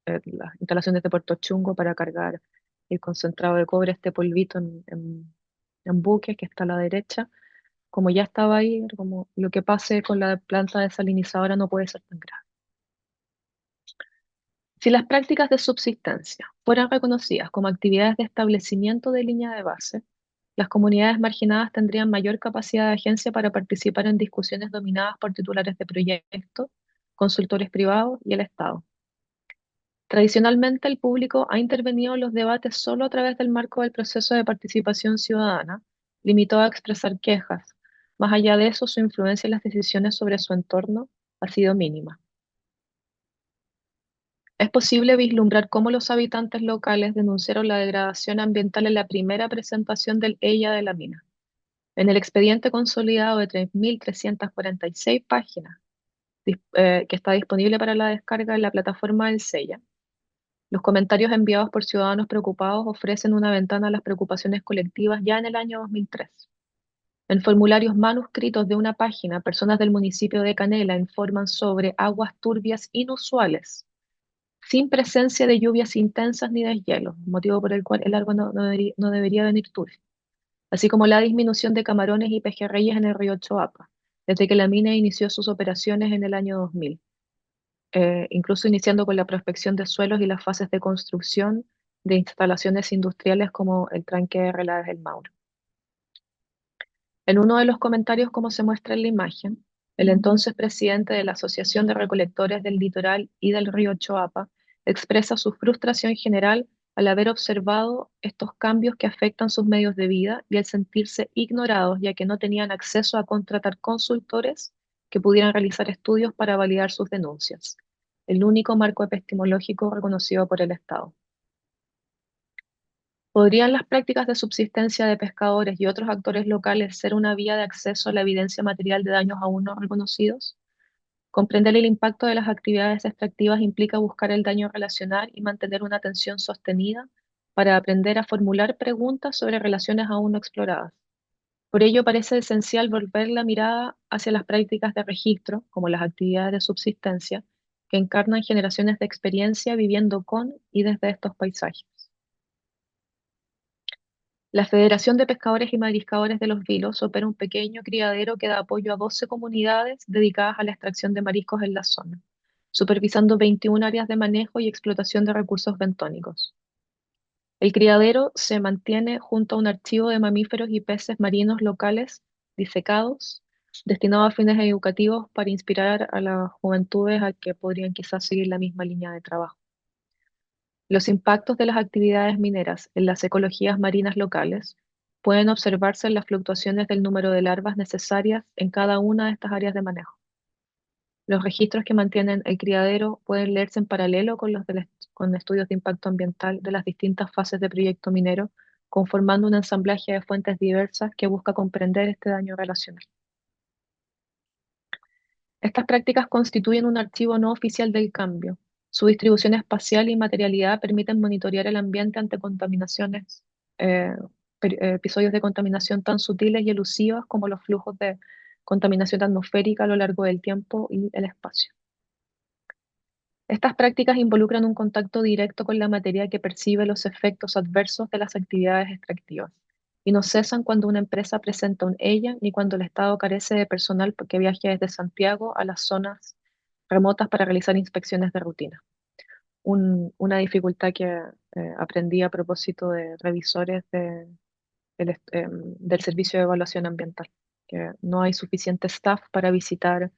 las instalaciones de Puerto Chungo para cargar el concentrado de cobre, este polvito en buques que está a la derecha. Como ya estaba ahí, como lo que pase con la planta desalinizadora no puede ser tan grave. Si las prácticas de subsistencia fueran reconocidas como actividades de establecimiento de línea de base, las comunidades marginadas tendrían mayor capacidad de agencia para participar en discusiones dominadas por titulares de proyectos, consultores privados y el Estado. Tradicionalmente, el público ha intervenido en los debates solo a través del marco del proceso de participación ciudadana, limitado a expresar quejas. Más allá de eso, su influencia en las decisiones sobre su entorno ha sido mínima. Es posible vislumbrar cómo los habitantes locales denunciaron la degradación ambiental en la primera presentación del EIA de la mina. En el expediente consolidado de 3.346 páginas, que está disponible para la descarga en la plataforma del SEIA, los comentarios enviados por ciudadanos preocupados ofrecen una ventana a las preocupaciones colectivas ya en el año 2003. En formularios manuscritos de una página, personas del municipio de Canela informan sobre aguas turbias inusuales sin presencia de lluvias intensas ni deshielo, motivo por el cual el agua no debería venir turbia, así como la disminución de camarones y pejerreyes en el río Choapa, desde que la mina inició sus operaciones en el año 2000, incluso iniciando con la prospección de suelos y las fases de construcción de instalaciones industriales como el tranque de Relaves del Mauro. En uno de los comentarios, como se muestra en la imagen, el entonces presidente de la Asociación de Recolectores del Litoral y del Río Choapa expresa su frustración general al haber observado estos cambios que afectan sus medios de vida y el sentirse ignorados, ya que no tenían acceso a contratar consultores que pudieran realizar estudios para validar sus denuncias, el único marco epistemológico reconocido por el Estado. ¿Podrían las prácticas de subsistencia de pescadores y otros actores locales ser una vía de acceso a la evidencia material de daños aún no reconocidos? Comprender el impacto de las actividades extractivas implica buscar el daño relacional y mantener una atención sostenida para aprender a formular preguntas sobre relaciones aún no exploradas. Por ello, parece esencial volver la mirada hacia las prácticas de registro, como las actividades de subsistencia, que encarnan generaciones de experiencia viviendo con y desde estos paisajes. La Federación de Pescadores y Mariscadores de Los Vilos opera un pequeño criadero que da apoyo a 12 comunidades dedicadas a la extracción de mariscos en la zona, supervisando 21 áreas de manejo y explotación de recursos bentónicos. El criadero se mantiene junto a un archivo de mamíferos y peces marinos locales disecados, destinado a fines educativos para inspirar a las juventudes a que podrían quizás seguir la misma línea de trabajo. Los impactos de las actividades mineras en las ecologías marinas locales pueden observarse en las fluctuaciones del número de larvas necesarias en cada una de estas áreas de manejo. Los registros que mantienen el criadero pueden leerse en paralelo con con estudios de impacto ambiental de las distintas fases de proyecto minero, conformando un ensamblaje de fuentes diversas que busca comprender este daño relacional. Estas prácticas constituyen un archivo no oficial del cambio. Su distribución espacial y materialidad permiten monitorear el ambiente ante contaminaciones, eh, episodios de contaminación tan sutiles y elusivos como los flujos de contaminación atmosférica a lo largo del tiempo y el espacio. Estas prácticas involucran un contacto directo con la materia que percibe los efectos adversos de las actividades extractivas y no cesan cuando una empresa presenta un EIA ni cuando el Estado carece de personal que viaje desde Santiago a las zonas remotas para realizar inspecciones de rutina. Una dificultad que aprendí a propósito de revisores del Servicio de Evaluación Ambiental, que no hay suficiente staff para visitar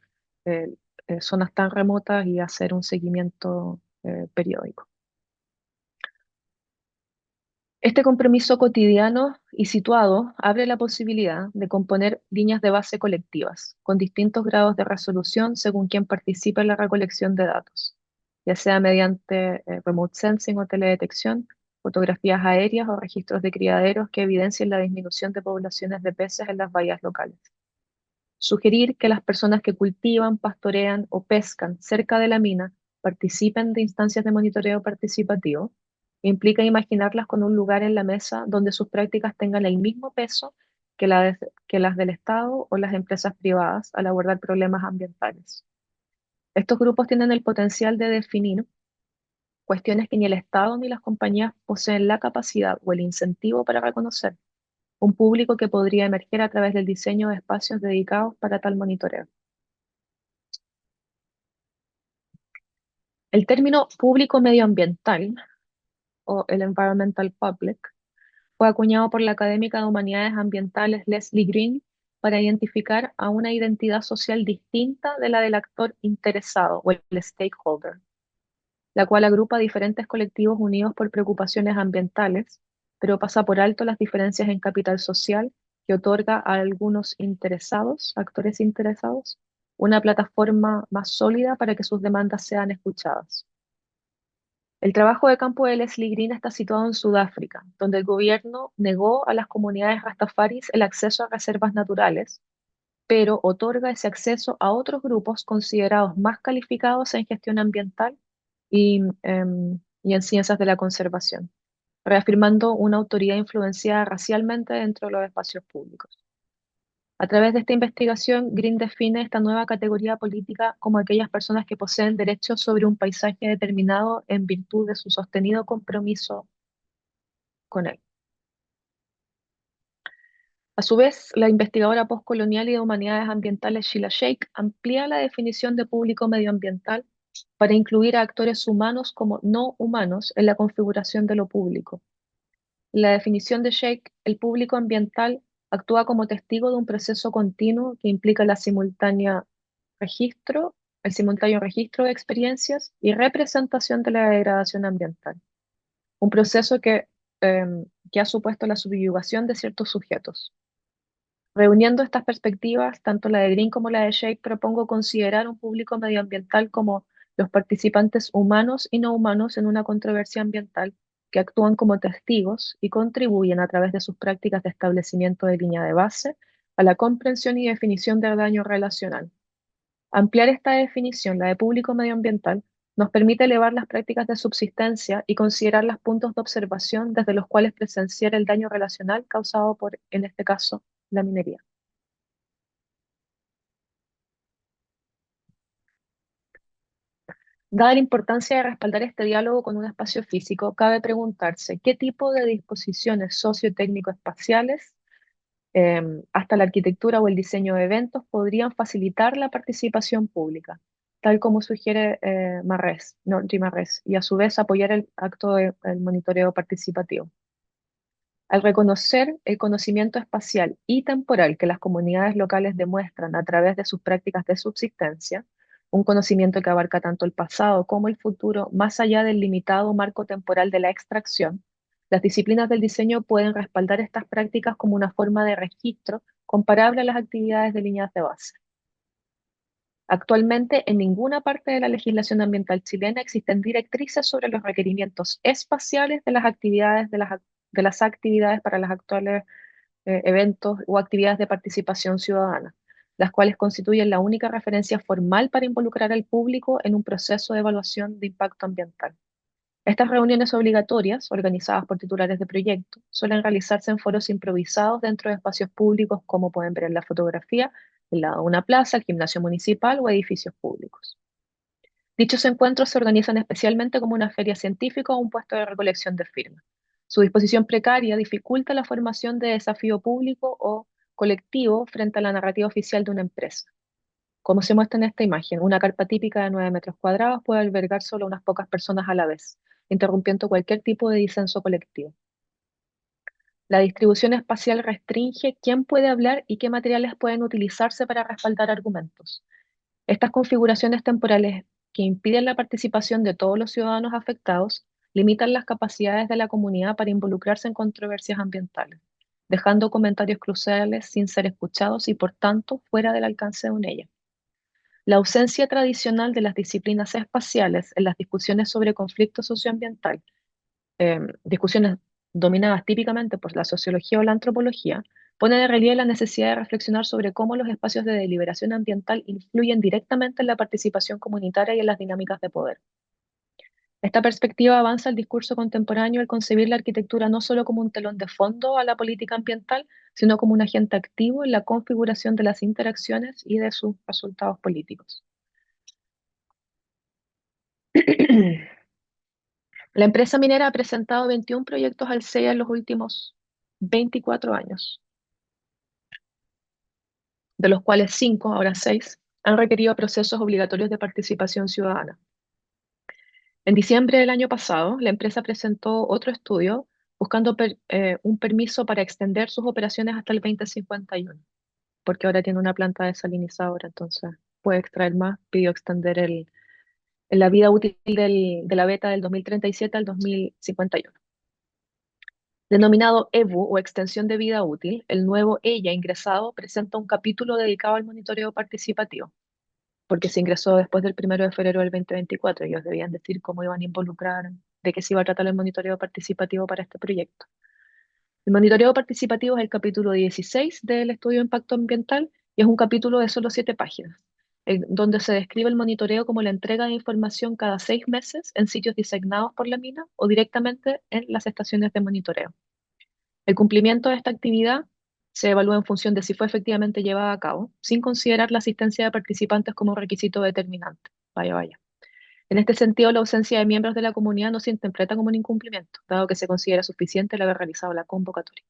eh, zonas tan remotas y hacer un seguimiento periódico. Este compromiso cotidiano y situado abre la posibilidad de componer líneas de base colectivas, con distintos grados de resolución según quien participe en la recolección de datos, ya sea mediante remote sensing o teledetección, fotografías aéreas o registros de criaderos que evidencien la disminución de poblaciones de peces en las bahías locales. Sugerir que las personas que cultivan, pastorean o pescan cerca de la mina participen de instancias de monitoreo participativo implica imaginarlas con un lugar en la mesa donde sus prácticas tengan el mismo peso que las del Estado o las empresas privadas al abordar problemas ambientales. Estos grupos tienen el potencial de definir cuestiones que ni el Estado ni las compañías poseen la capacidad o el incentivo para reconocer, un público que podría emerger a través del diseño de espacios dedicados para tal monitoreo. El término público medioambiental o el environmental public fue acuñado por la académica de humanidades ambientales Leslie Green para identificar a una identidad social distinta de la del actor interesado o el stakeholder, la cual agrupa diferentes colectivos unidos por preocupaciones ambientales, pero pasa por alto las diferencias en capital social que otorga a algunos interesados, actores interesados, una plataforma más sólida para que sus demandas sean escuchadas. El trabajo de campo de Leslie Green está situado en Sudáfrica, donde el gobierno negó a las comunidades rastafaris el acceso a reservas naturales, pero otorga ese acceso a otros grupos considerados más calificados en gestión ambiental y en ciencias de la conservación, reafirmando una autoridad influenciada racialmente dentro de los espacios públicos. A través de esta investigación, Green define esta nueva categoría política como aquellas personas que poseen derechos sobre un paisaje determinado en virtud de su sostenido compromiso con él. A su vez, la investigadora postcolonial y de humanidades ambientales Sheila Sheikh amplía la definición de público medioambiental para incluir a actores humanos como no humanos en la configuración de lo público. En la definición de Sheikh, el público ambiental actúa como testigo de un proceso continuo que implica registro, el simultáneo registro de experiencias y representación de la degradación ambiental. Un proceso que ha supuesto la subyugación de ciertos sujetos. Reuniendo estas perspectivas, tanto la de Green como la de Sheikh, propongo considerar un público medioambiental como los participantes humanos y no humanos en una controversia ambiental que actúan como testigos y contribuyen a través de sus prácticas de establecimiento de línea de base a la comprensión y definición del daño relacional. Ampliar esta definición, la de público medioambiental, nos permite elevar las prácticas de subsistencia y considerar los puntos de observación desde los cuales presenciar el daño relacional causado por, en este caso, la minería. Dada la importancia de respaldar este diálogo con un espacio físico, cabe preguntarse qué tipo de disposiciones sociotécnico-espaciales, hasta la arquitectura o el diseño de eventos, podrían facilitar la participación pública, tal como sugiere Marrés, Norgi Marrés, y a su vez apoyar el acto del monitoreo participativo. Al reconocer el conocimiento espacial y temporal que las comunidades locales demuestran a través de sus prácticas de subsistencia, un conocimiento que abarca tanto el pasado como el futuro, más allá del limitado marco temporal de la extracción, las disciplinas del diseño pueden respaldar estas prácticas como una forma de registro comparable a las actividades de líneas de base. Actualmente, en ninguna parte de la legislación ambiental chilena existen directrices sobre los requerimientos espaciales de las actividades, de las actividades para los actuales eventos o actividades de participación ciudadana, las cuales constituyen la única referencia formal para involucrar al público en un proceso de evaluación de impacto ambiental. Estas reuniones obligatorias, organizadas por titulares de proyecto, suelen realizarse en foros improvisados dentro de espacios públicos, como pueden ver en la fotografía, el lado de una plaza, el gimnasio municipal o edificios públicos. Dichos encuentros se organizan especialmente como una feria científica o un puesto de recolección de firmas. Su disposición precaria dificulta la formación de desafío público o colectivo frente a la narrativa oficial de una empresa. Como se muestra en esta imagen, una carpa típica de 9 metros cuadrados puede albergar solo unas pocas personas a la vez, interrumpiendo cualquier tipo de disenso colectivo. La distribución espacial restringe quién puede hablar y qué materiales pueden utilizarse para respaldar argumentos. Estas configuraciones temporales que impiden la participación de todos los ciudadanos afectados limitan las capacidades de la comunidad para involucrarse en controversias ambientales, dejando comentarios cruciales sin ser escuchados y, por tanto, fuera del alcance de una ella. La ausencia tradicional de las disciplinas espaciales en las discusiones sobre conflicto socioambiental, discusiones dominadas típicamente por la sociología o la antropología, pone de relieve la necesidad de reflexionar sobre cómo los espacios de deliberación ambiental influyen directamente en la participación comunitaria y en las dinámicas de poder. Esta perspectiva avanza el discurso contemporáneo al concebir la arquitectura no solo como un telón de fondo a la política ambiental, sino como un agente activo en la configuración de las interacciones y de sus resultados políticos. La empresa minera ha presentado 21 proyectos al CEA en los últimos 24 años, de los cuales 5, ahora 6, han requerido procesos obligatorios de participación ciudadana. En diciembre del año pasado, la empresa presentó otro estudio buscando un permiso para extender sus operaciones hasta el 2051, porque ahora tiene una planta desalinizadora, entonces puede extraer más. Pidió extender la vida útil de la beta del 2037 al 2051. Denominado EVU o extensión de vida útil, el nuevo EYA ingresado presenta un capítulo dedicado al monitoreo participativo, porque se ingresó después del 1 de febrero del 2024. Ellos debían decir cómo iban a involucrar, de qué se iba a tratar el monitoreo participativo para este proyecto. El monitoreo participativo es el capítulo 16 del estudio de impacto ambiental y es un capítulo de solo 7 páginas, donde se describe el monitoreo como la entrega de información cada 6 meses en sitios designados por la mina o directamente en las estaciones de monitoreo. El cumplimiento de esta actividad se evalúa en función de si fue efectivamente llevada a cabo, sin considerar la asistencia de participantes como requisito determinante. Vaya, vaya. En este sentido, la ausencia de miembros de la comunidad no se interpreta como un incumplimiento, dado que se considera suficiente el haber realizado la convocatoria.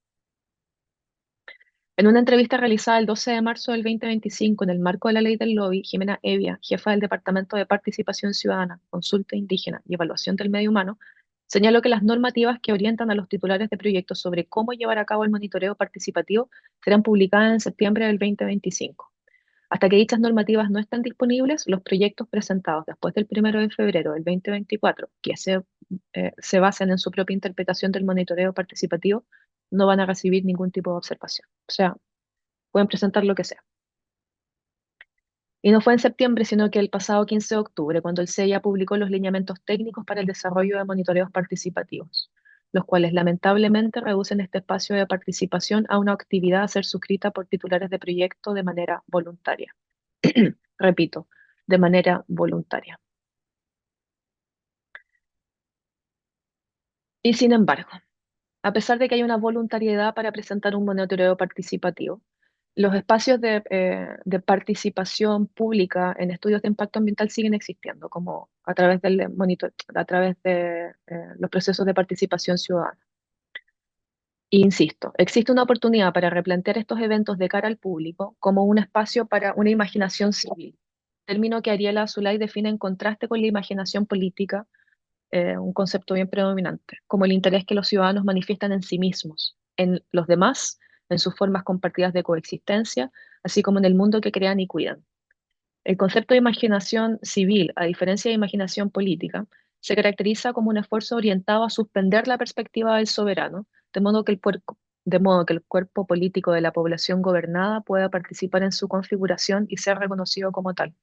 En una entrevista realizada el 12 de marzo del 2025 en el marco de la ley del lobby, Jimena Evia, jefa del Departamento de Participación Ciudadana, Consulta Indígena y Evaluación del Medio Humano, señaló que las normativas que orientan a los titulares de proyectos sobre cómo llevar a cabo el monitoreo participativo serán publicadas en septiembre del 2025. Hasta que dichas normativas no estén disponibles, los proyectos presentados después del 1 de febrero del 2024, que se basen en su propia interpretación del monitoreo participativo, no van a recibir ningún tipo de observación. O sea, pueden presentar lo que sea. Y no fue en septiembre, sino que el pasado 15 de octubre, cuando el CEIA publicó los lineamientos técnicos para el desarrollo de monitoreos participativos. los cuales lamentablemente reducen este espacio de participación a una actividad a ser suscrita por titulares de proyecto de manera voluntaria. Repito, de manera voluntaria. Y sin embargo, a pesar de que hay una voluntariedad para presentar un monitoreo participativo, los espacios de participación pública en estudios de impacto ambiental siguen existiendo, como a través a través de los procesos de participación ciudadana. Insisto, existe una oportunidad para replantear estos eventos de cara al público como un espacio para una imaginación civil, término que Ariela Azoulay define en contraste con la imaginación política, un concepto bien predominante, como el interés que los ciudadanos manifiestan en sí mismos, en los demás, en sus formas compartidas de coexistencia, así como en el mundo que crean y cuidan. El concepto de imaginación civil, a diferencia de imaginación política, se caracteriza como un esfuerzo orientado a suspender la perspectiva del soberano, de modo que el cuerpo político de la población gobernada pueda participar en su configuración y ser reconocido como tal.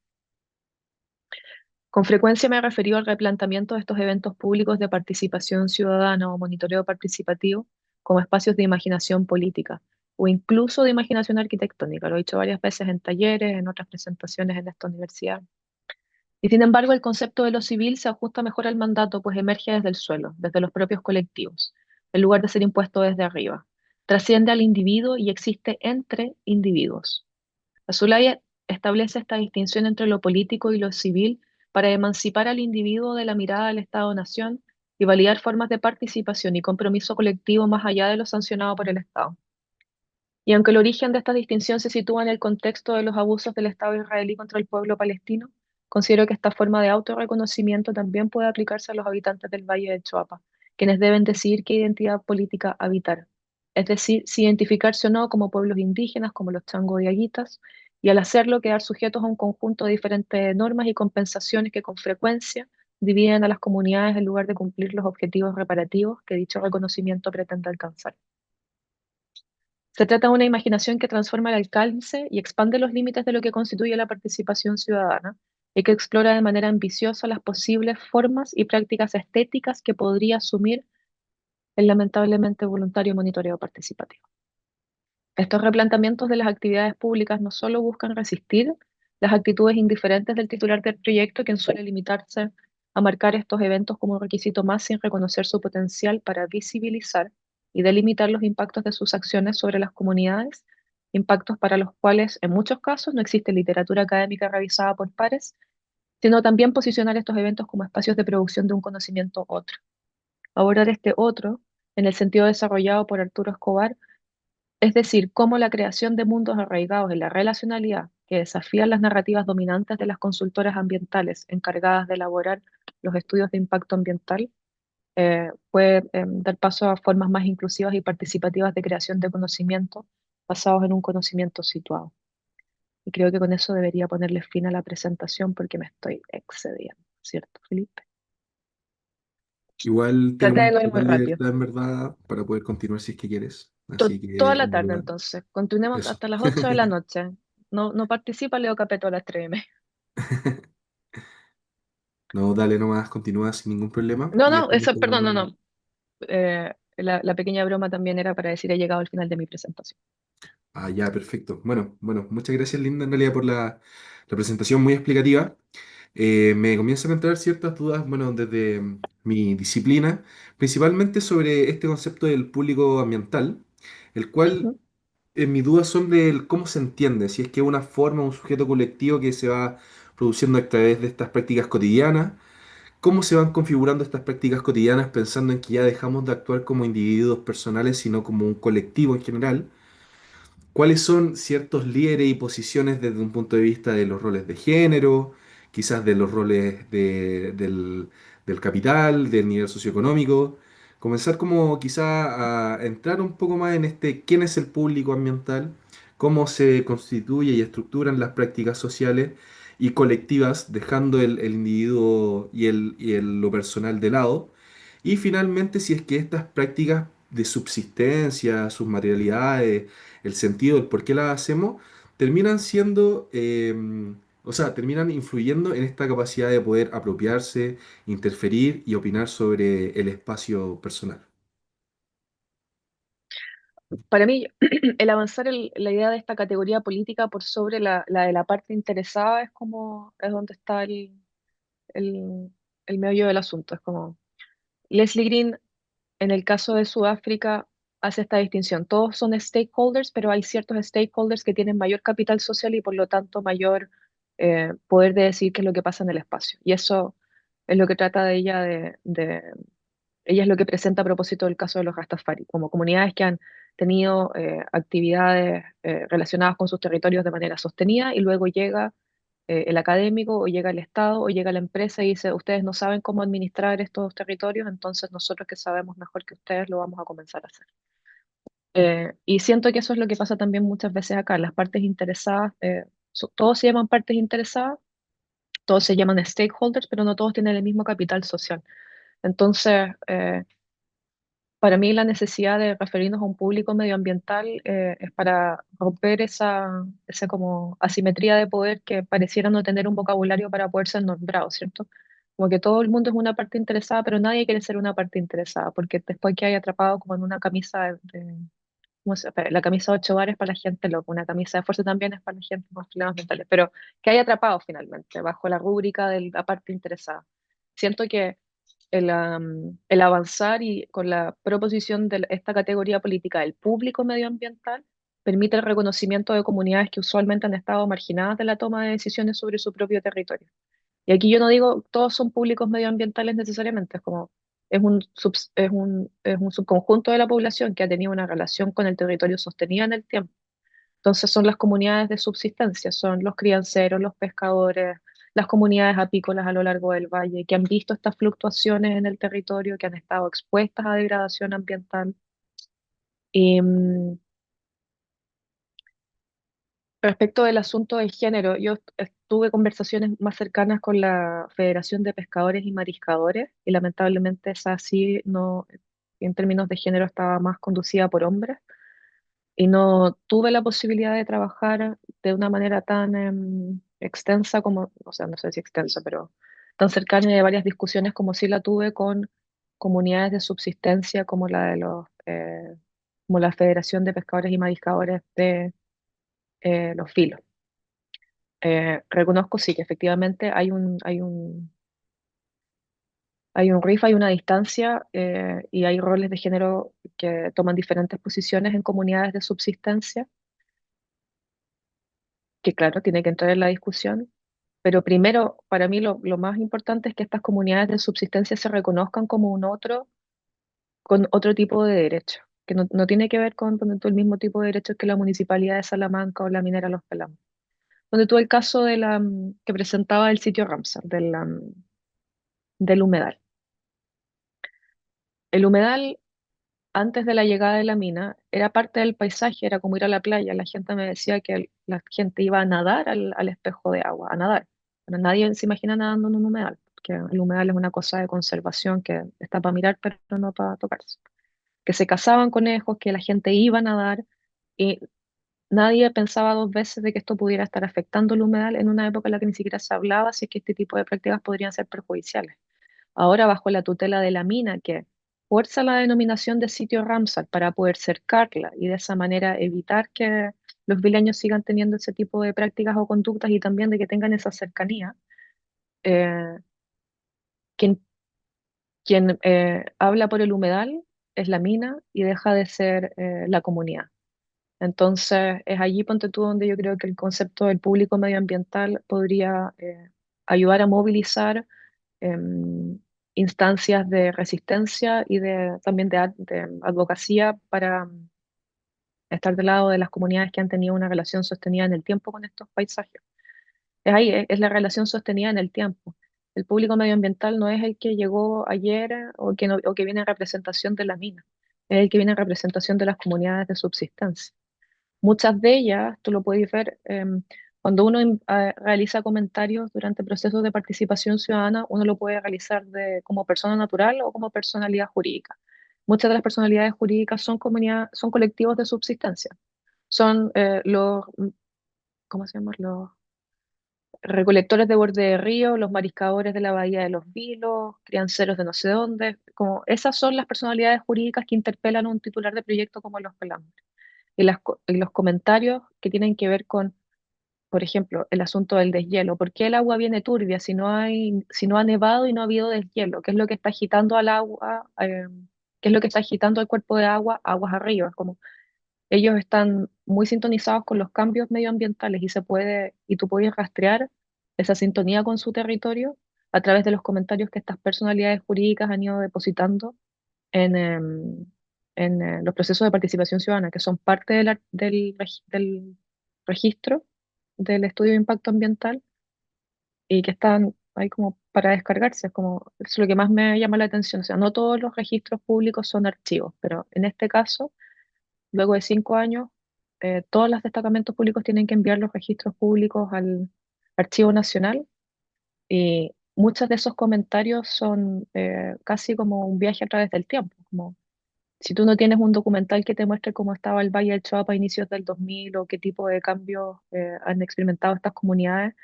Con frecuencia me he referido al replanteamiento de estos eventos públicos de participación ciudadana o monitoreo participativo como espacios de imaginación política o incluso de imaginación arquitectónica. Lo he dicho varias veces en talleres, en otras presentaciones en esta universidad. Y sin embargo, el concepto de lo civil se ajusta mejor al mandato, pues emerge desde el suelo, desde los propios colectivos, en lugar de ser impuesto desde arriba. Trasciende al individuo y existe entre individuos. Azulay establece esta distinción entre lo político y lo civil para emancipar al individuo de la mirada del Estado-nación y validar formas de participación y compromiso colectivo más allá de lo sancionado por el Estado. Y aunque el origen de esta distinción se sitúa en el contexto de los abusos del Estado israelí contra el pueblo palestino, considero que esta forma de autorreconocimiento también puede aplicarse a los habitantes del Valle del Choapa, quienes deben decidir qué identidad política habitar, es decir, si identificarse o no como pueblos indígenas, como los changos y aguitas, y al hacerlo quedar sujetos a un conjunto de diferentes normas y compensaciones que con frecuencia dividen a las comunidades en lugar de cumplir los objetivos reparativos que dicho reconocimiento pretende alcanzar. Se trata de una imaginación que transforma el alcance y expande los límites de lo que constituye la participación ciudadana y que explora de manera ambiciosa las posibles formas y prácticas estéticas que podría asumir el lamentablemente voluntario monitoreo participativo. Estos replanteamientos de las actividades públicas no solo buscan resistir las actitudes indiferentes del titular del proyecto, quien suele limitarse a marcar estos eventos como un requisito más sin reconocer su potencial para visibilizar y delimitar los impactos de sus acciones sobre las comunidades, impactos para los cuales en muchos casos no existe literatura académica revisada por pares, sino también posicionar estos eventos como espacios de producción de un conocimiento otro. Abordar este otro, en el sentido desarrollado por Arturo Escobar, es decir, cómo la creación de mundos arraigados en la relacionalidad que desafían las narrativas dominantes de las consultoras ambientales encargadas de elaborar los estudios de impacto ambiental puede dar paso a formas más inclusivas y participativas de creación de conocimiento basados en un conocimiento situado. Y creo que con eso debería ponerle fin a la presentación porque me estoy excediendo, ¿cierto, Felipe? Igual Traté de tenemos no ir muy total rápido. libertad en verdad para poder continuar si es que quieres. Así Toda que la en tarde verdad, entonces. Continuemos eso. hasta las 8 de la noche. No, no participa Leo Capeto a las 3:30. No, dale nomás, continúa sin ningún problema. No, Y no, estamos eso, perdón, no, quedando. no. La pequeña broma también era para decir he llegado al final de mi presentación. Ah, ya, perfecto. Bueno, muchas gracias, Linda, en realidad, por la presentación muy explicativa. Me comienzan a entrar ciertas dudas, bueno, desde mi disciplina, principalmente sobre este concepto del público ambiental, el cual Ujú. mis dudas son de cómo se entiende, si es que es una forma, un sujeto colectivo que se va produciendo a través de estas prácticas cotidianas, cómo se van configurando estas prácticas cotidianas pensando en que ya dejamos de actuar como individuos personales, sino como un colectivo en general. ¿Cuáles son ciertos líderes y posiciones desde un punto de vista de los roles de género, quizás de los roles del capital, del nivel socioeconómico? Comenzar como quizá a entrar un poco más en quién es el público ambiental, cómo se constituye y estructuran las prácticas sociales y colectivas, dejando el individuo lo personal de lado. Y finalmente, si es que estas prácticas de subsistencia, sus materialidades, el sentido del por qué las hacemos, terminan siendo, o sea, terminan influyendo en esta capacidad de poder apropiarse, interferir y opinar sobre el espacio personal. Para mí, el avanzar la idea de esta categoría política por sobre la de la parte interesada es como, es donde está el, el meollo del asunto. Es como, Leslie Green, en el caso de Sudáfrica, hace esta distinción. Todos son stakeholders, pero hay ciertos stakeholders que tienen mayor capital social y por lo tanto mayor poder de decir qué es lo que pasa en el espacio. Y eso es lo que trata de ella ella es lo que presenta a propósito del caso de los Rastafari, como comunidades que han tenido actividades relacionadas con sus territorios de manera sostenida y luego llega el académico o llega el Estado o llega la empresa y dice, ustedes no saben cómo administrar estos territorios, entonces nosotros que sabemos mejor que ustedes lo vamos a comenzar a hacer. Y siento que eso es lo que pasa también muchas veces acá. Las partes interesadas, todos se llaman partes interesadas, todos se llaman stakeholders, pero no todos tienen el mismo capital social. Entonces, para mí la necesidad de referirnos a un público medioambiental es para romper esa como asimetría de poder que pareciera no tener un vocabulario para poder ser nombrado, ¿cierto? Como que todo el mundo es una parte interesada, pero nadie quiere ser una parte interesada, porque después que hay atrapado como en una camisa ¿cómo se llama? La camisa de 8 varas es para la gente loca, una camisa de fuerza también es para la gente con problemas mentales, pero que hay atrapado finalmente bajo la rúbrica de la parte interesada. Siento que el avanzar y con la proposición de esta categoría política del público medioambiental permite el reconocimiento de comunidades que usualmente han estado marginadas de la toma de decisiones sobre su propio territorio. Y aquí yo no digo todos son públicos medioambientales necesariamente, es como es un subconjunto de la población que ha tenido una relación con el territorio sostenida en el tiempo. Entonces son las comunidades de subsistencia, son los crianceros, los pescadores, las comunidades apícolas a lo largo del valle, que han visto estas fluctuaciones en el territorio, que han estado expuestas a degradación ambiental. Y respecto del asunto de género, yo tuve conversaciones más cercanas con la Federación de Pescadores y Mariscadores y lamentablemente esa sí no, en términos de género estaba más conducida por hombres y no tuve la posibilidad de trabajar de una manera tan extensa como, o sea, no sé si extensa, pero tan cercana y de varias discusiones como sí la tuve con comunidades de subsistencia como la de como la Federación de Pescadores y Mariscadores de Los Filos. Reconozco sí que efectivamente hay un riff, hay una distancia y hay roles de género que toman diferentes posiciones en comunidades de subsistencia, que claro, tiene que entrar en la discusión. Pero primero, para mí lo más importante es que estas comunidades de subsistencia se reconozcan como un otro, con otro tipo de derecho, que no tiene que ver con ponte tú, el mismo tipo de derechos que la Municipalidad de Salamanca o la minera Los Pelambres. Donde tuve el caso que presentaba el sitio Ramsar, del humedal. El humedal, antes de la llegada de la mina, era parte del paisaje, era como ir a la playa. La gente me decía que la gente iba a nadar al espejo de agua, a nadar. Pero nadie se imagina nadando en un humedal, porque el humedal es una cosa de conservación que está para mirar, pero no para tocarse. Que se cazaban conejos, que la gente iba a nadar y nadie pensaba dos veces de que esto pudiera estar afectando el humedal en una época en la que ni siquiera se hablaba si es que este tipo de prácticas podrían ser perjudiciales. Ahora bajo la tutela de la mina, que fuerza la denominación de sitio Ramsar para poder cercarla y de esa manera evitar que los vileños sigan teniendo ese tipo de prácticas o conductas y también de que tengan esa cercanía. Eh, quien habla por el humedal es la mina y deja de ser la comunidad. Entonces, es allí, ponte tú, donde yo creo que el concepto del público medioambiental podría ayudar a movilizar em, instancias de resistencia y también de advocacía para estar del lado de las comunidades que han tenido una relación sostenida en el tiempo con estos paisajes. Es ahí, es la relación sostenida en el tiempo. El público medioambiental no es el que llegó ayer o que viene en representación de la mina, es el que viene en representación de las comunidades de subsistencia. Muchas de ellas, tú lo puedes ver, cuando uno realiza comentarios durante procesos de participación ciudadana, uno lo puede realizar como persona natural o como personalidad jurídica. Muchas de las personalidades jurídicas son colectivos de subsistencia. Son ¿cómo se llaman? recolectores de borde de río, los mariscadores de la bahía de los Vilos, crianceros de no sé dónde, como esas son las personalidades jurídicas que interpelan a un titular de proyecto como los pelamos. Y los comentarios que tienen que ver con, por ejemplo, el asunto del deshielo. ¿Por qué el agua viene turbia si no ha nevado y no ha habido deshielo? ¿Qué es lo que está agitando al agua? ¿Qué es lo que está agitando el cuerpo de agua aguas arriba? Como ellos están muy sintonizados con los cambios medioambientales y tú puedes rastrear esa sintonía con su territorio a través de los comentarios que estas personalidades jurídicas han ido depositando en, los procesos de participación ciudadana, que son parte del registro del estudio de impacto ambiental y que están ahí como para descargarse. Como, es lo que más me llama la atención. O sea, no todos los registros públicos son archivos, pero en este caso, luego de 5 años, todos los destacamentos públicos tienen que enviar los registros públicos al Archivo Nacional y muchos de esos comentarios son casi como un viaje a través del tiempo. Como si tú no tienes un documental que te muestre cómo estaba el Valle del Choapa a inicios del 2000 o qué tipo de cambios han experimentado estas comunidades,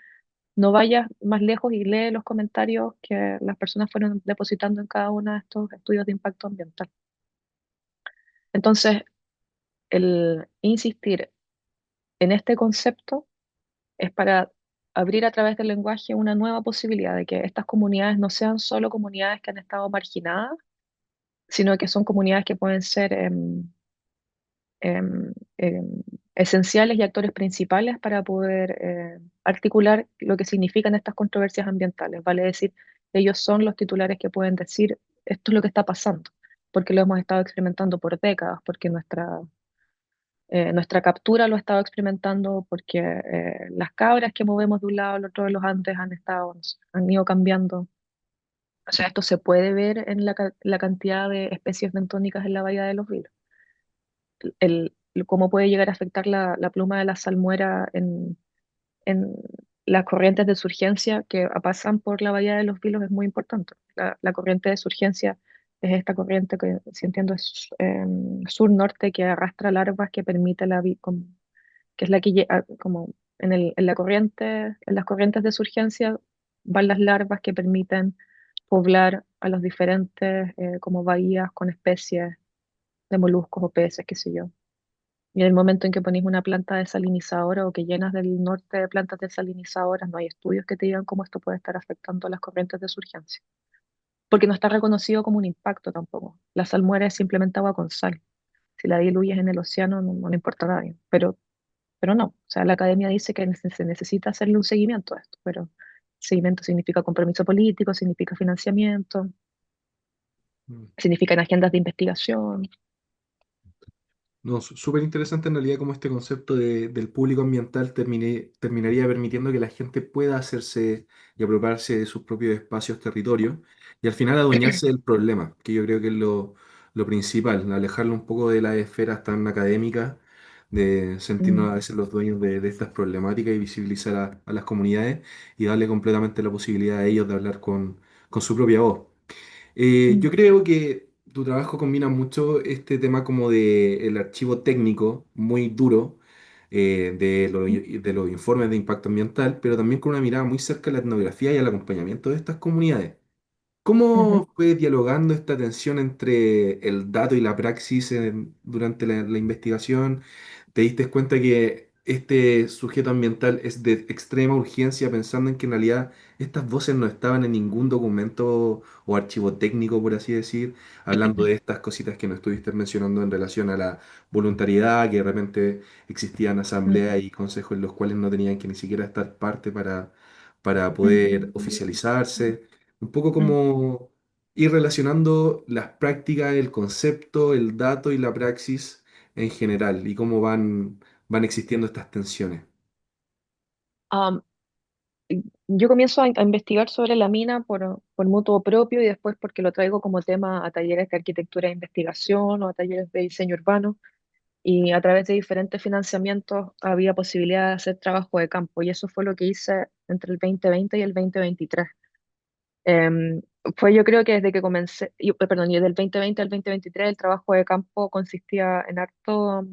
no vayas más lejos y lee los comentarios que las personas fueron depositando en cada uno de estos estudios de impacto ambiental. Entonces, el insistir en este concepto es para abrir a través del lenguaje una nueva posibilidad de que estas comunidades no sean solo comunidades que han estado marginadas, sino que son comunidades que pueden ser em, em, esenciales y actores principales para poder articular lo que significan estas controversias ambientales. Vale decir, ellos son los titulares que pueden decir esto es lo que está pasando, porque lo hemos estado experimentando por décadas, porque nuestra captura lo ha estado experimentando, porque las cabras que movemos de un lado al otro de los Andes han ido cambiando. O sea, esto se puede ver en la cantidad de especies bentónicas en la bahía de los Vilos. Cómo puede llegar a afectar la pluma de la salmuera en las corrientes de surgencia que pasan por la bahía de los Vilos es muy importante. La corriente de surgencia es esta corriente que, si entiendo, es sur-norte que arrastra larvas que permite que es la que como en la corriente, en las corrientes de surgencia van las larvas que permiten poblar a los diferentes como bahías con especies de moluscos o peces, qué sé yo. Y en el momento en que pones una planta desalinizadora o que llenas del norte de plantas desalinizadoras, no hay estudios que te digan cómo esto puede estar afectando a las corrientes de surgencia. Porque no está reconocido como un impacto tampoco. La salmuera es simplemente agua con sal. Si la diluyes en el océano, no le importa a nadie. Pero no. O sea, la academia dice que se necesita hacerle un seguimiento a esto. Pero seguimiento significa compromiso político, significa financiamiento, Mm. significan agendas de investigación. No, súper interesante en realidad cómo este concepto del público ambiental terminaría permitiendo que la gente pueda hacerse y apropiarse de sus propios espacios, territorios, y al final adueñarse del problema, que yo creo que es lo principal, alejarlo un poco de las esferas tan académicas, de sentirnos Mm, a veces los dueños de estas problemáticas y visibilizar a las comunidades y darle completamente la posibilidad a ellos de hablar con su propia voz. mm, Yo creo que tu trabajo combina mucho este tema como de el archivo técnico muy duro de los informes de impacto ambiental, pero también con una mirada muy cerca a la etnografía y al acompañamiento de estas comunidades. ujú. ¿Cómo fue dialogando esta tensión entre el dato y la praxis durante la investigación? ¿Te diste cuenta que este sujeto ambiental es de extrema urgencia pensando en que en realidad estas voces no estaban en ningún documento o archivo técnico, por así decir, hablando de estas cositas que no estuviste mencionando en relación a la voluntariedad, que de repente existían Mm, asambleas y consejos en los cuales no tenían que ni siquiera estar parte para mm, poder oficializarse? Un poco mm. como ir relacionando las prácticas, el concepto, el dato y la praxis en general y cómo van existiendo estas tensiones. Am, yo comienzo a investigar sobre la mina por mutuo propio y después porque lo traigo como tema a talleres de arquitectura e investigación o a talleres de diseño urbano y a través de diferentes financiamientos había posibilidad de hacer trabajo de campo y eso fue lo que hice entre el 2020 y el 2023. Em, Fue yo creo que desde que comencé, perdón, y desde el 2020 al 2023 el trabajo de campo consistía en harto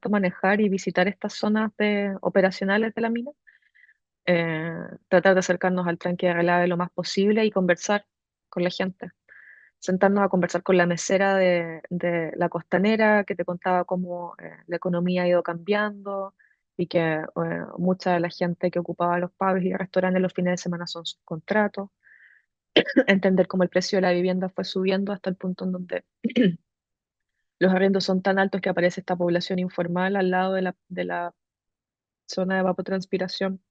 manejar y visitar estas zonas operacionales de la mina tratar de acercarnos al tranque de relave lo más posible y conversar con la gente. Sentarnos a conversar con la mesera de la costanera que te contaba cómo la economía ha ido cambiando y que mucha de la gente que ocupaba los pubs y restaurantes los fines de semana son subcontratos. Entender cómo el precio de la vivienda fue subiendo hasta el punto en donde los arriendos son tan altos que aparece esta población informal al lado de la zona de evapotranspiración,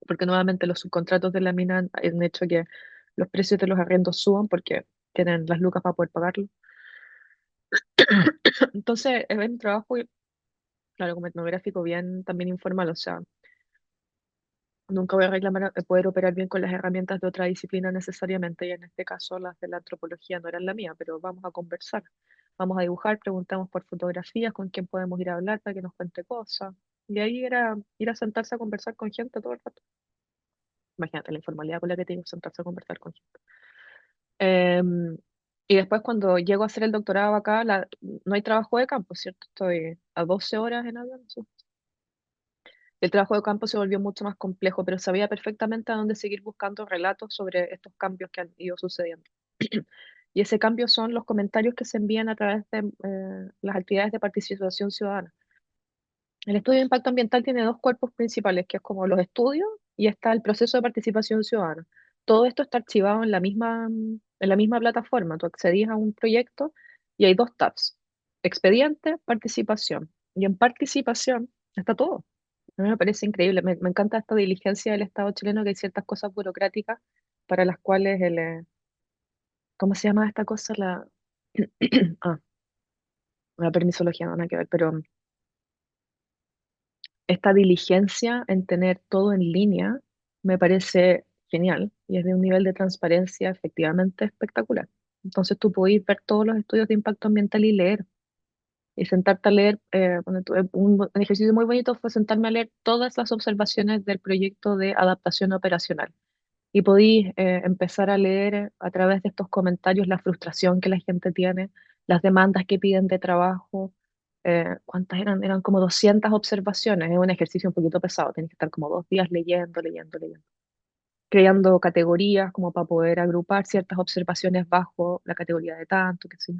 porque nuevamente los subcontratos de la mina han hecho que los precios de los arriendos suban porque tienen las lucas para poder pagarlo. Entonces, es un trabajo, claro, como etnográfico bien también informal, o sea, nunca voy a reclamar poder operar bien con las herramientas de otra disciplina necesariamente, y en este caso las de la antropología no eran la mía, pero vamos a conversar, vamos a dibujar, preguntamos por fotografías, con quién podemos ir a hablar para que nos cuente cosas, y ahí era ir a sentarse a conversar con gente todo el rato. Imagínate la informalidad con la que te digo, sentarse a conversar con gente. Em, y después cuando llego a hacer el doctorado acá, no hay trabajo de campo, ¿cierto? Estoy a 12 horas en avión. El trabajo de campo se volvió mucho más complejo, pero sabía perfectamente a dónde seguir buscando relatos sobre estos cambios que han ido sucediendo. Y ese cambio son los comentarios que se envían a través de las actividades de participación ciudadana. El estudio de impacto ambiental tiene dos cuerpos principales, que es como los estudios y está el proceso de participación ciudadana. Todo esto está archivado en la misma plataforma. Tú accedías a un proyecto y hay dos tabs, expediente, participación. Y en participación está todo. A mí me parece increíble, me encanta esta diligencia del Estado chileno, que hay ciertas cosas burocráticas para las cuales ¿cómo se llama esta cosa? Ah, la permisología, no nada que ver, pero esta diligencia en tener todo en línea me parece genial y es de un nivel de transparencia efectivamente espectacular. Entonces tú podés ver todos los estudios de impacto ambiental y leer, y sentarte a leer. Un ejercicio muy bonito fue sentarme a leer todas las observaciones del proyecto de adaptación operacional. Y podéis empezar a leer a través de estos comentarios la frustración que la gente tiene, las demandas que piden de trabajo. ¿Cuántas eran? Eran como 200 observaciones. Es un ejercicio un poquito pesado, tienes que estar como 2 días leyendo, leyendo, leyendo. Creando categorías como para poder agrupar ciertas observaciones bajo la categoría de tanto, que sí.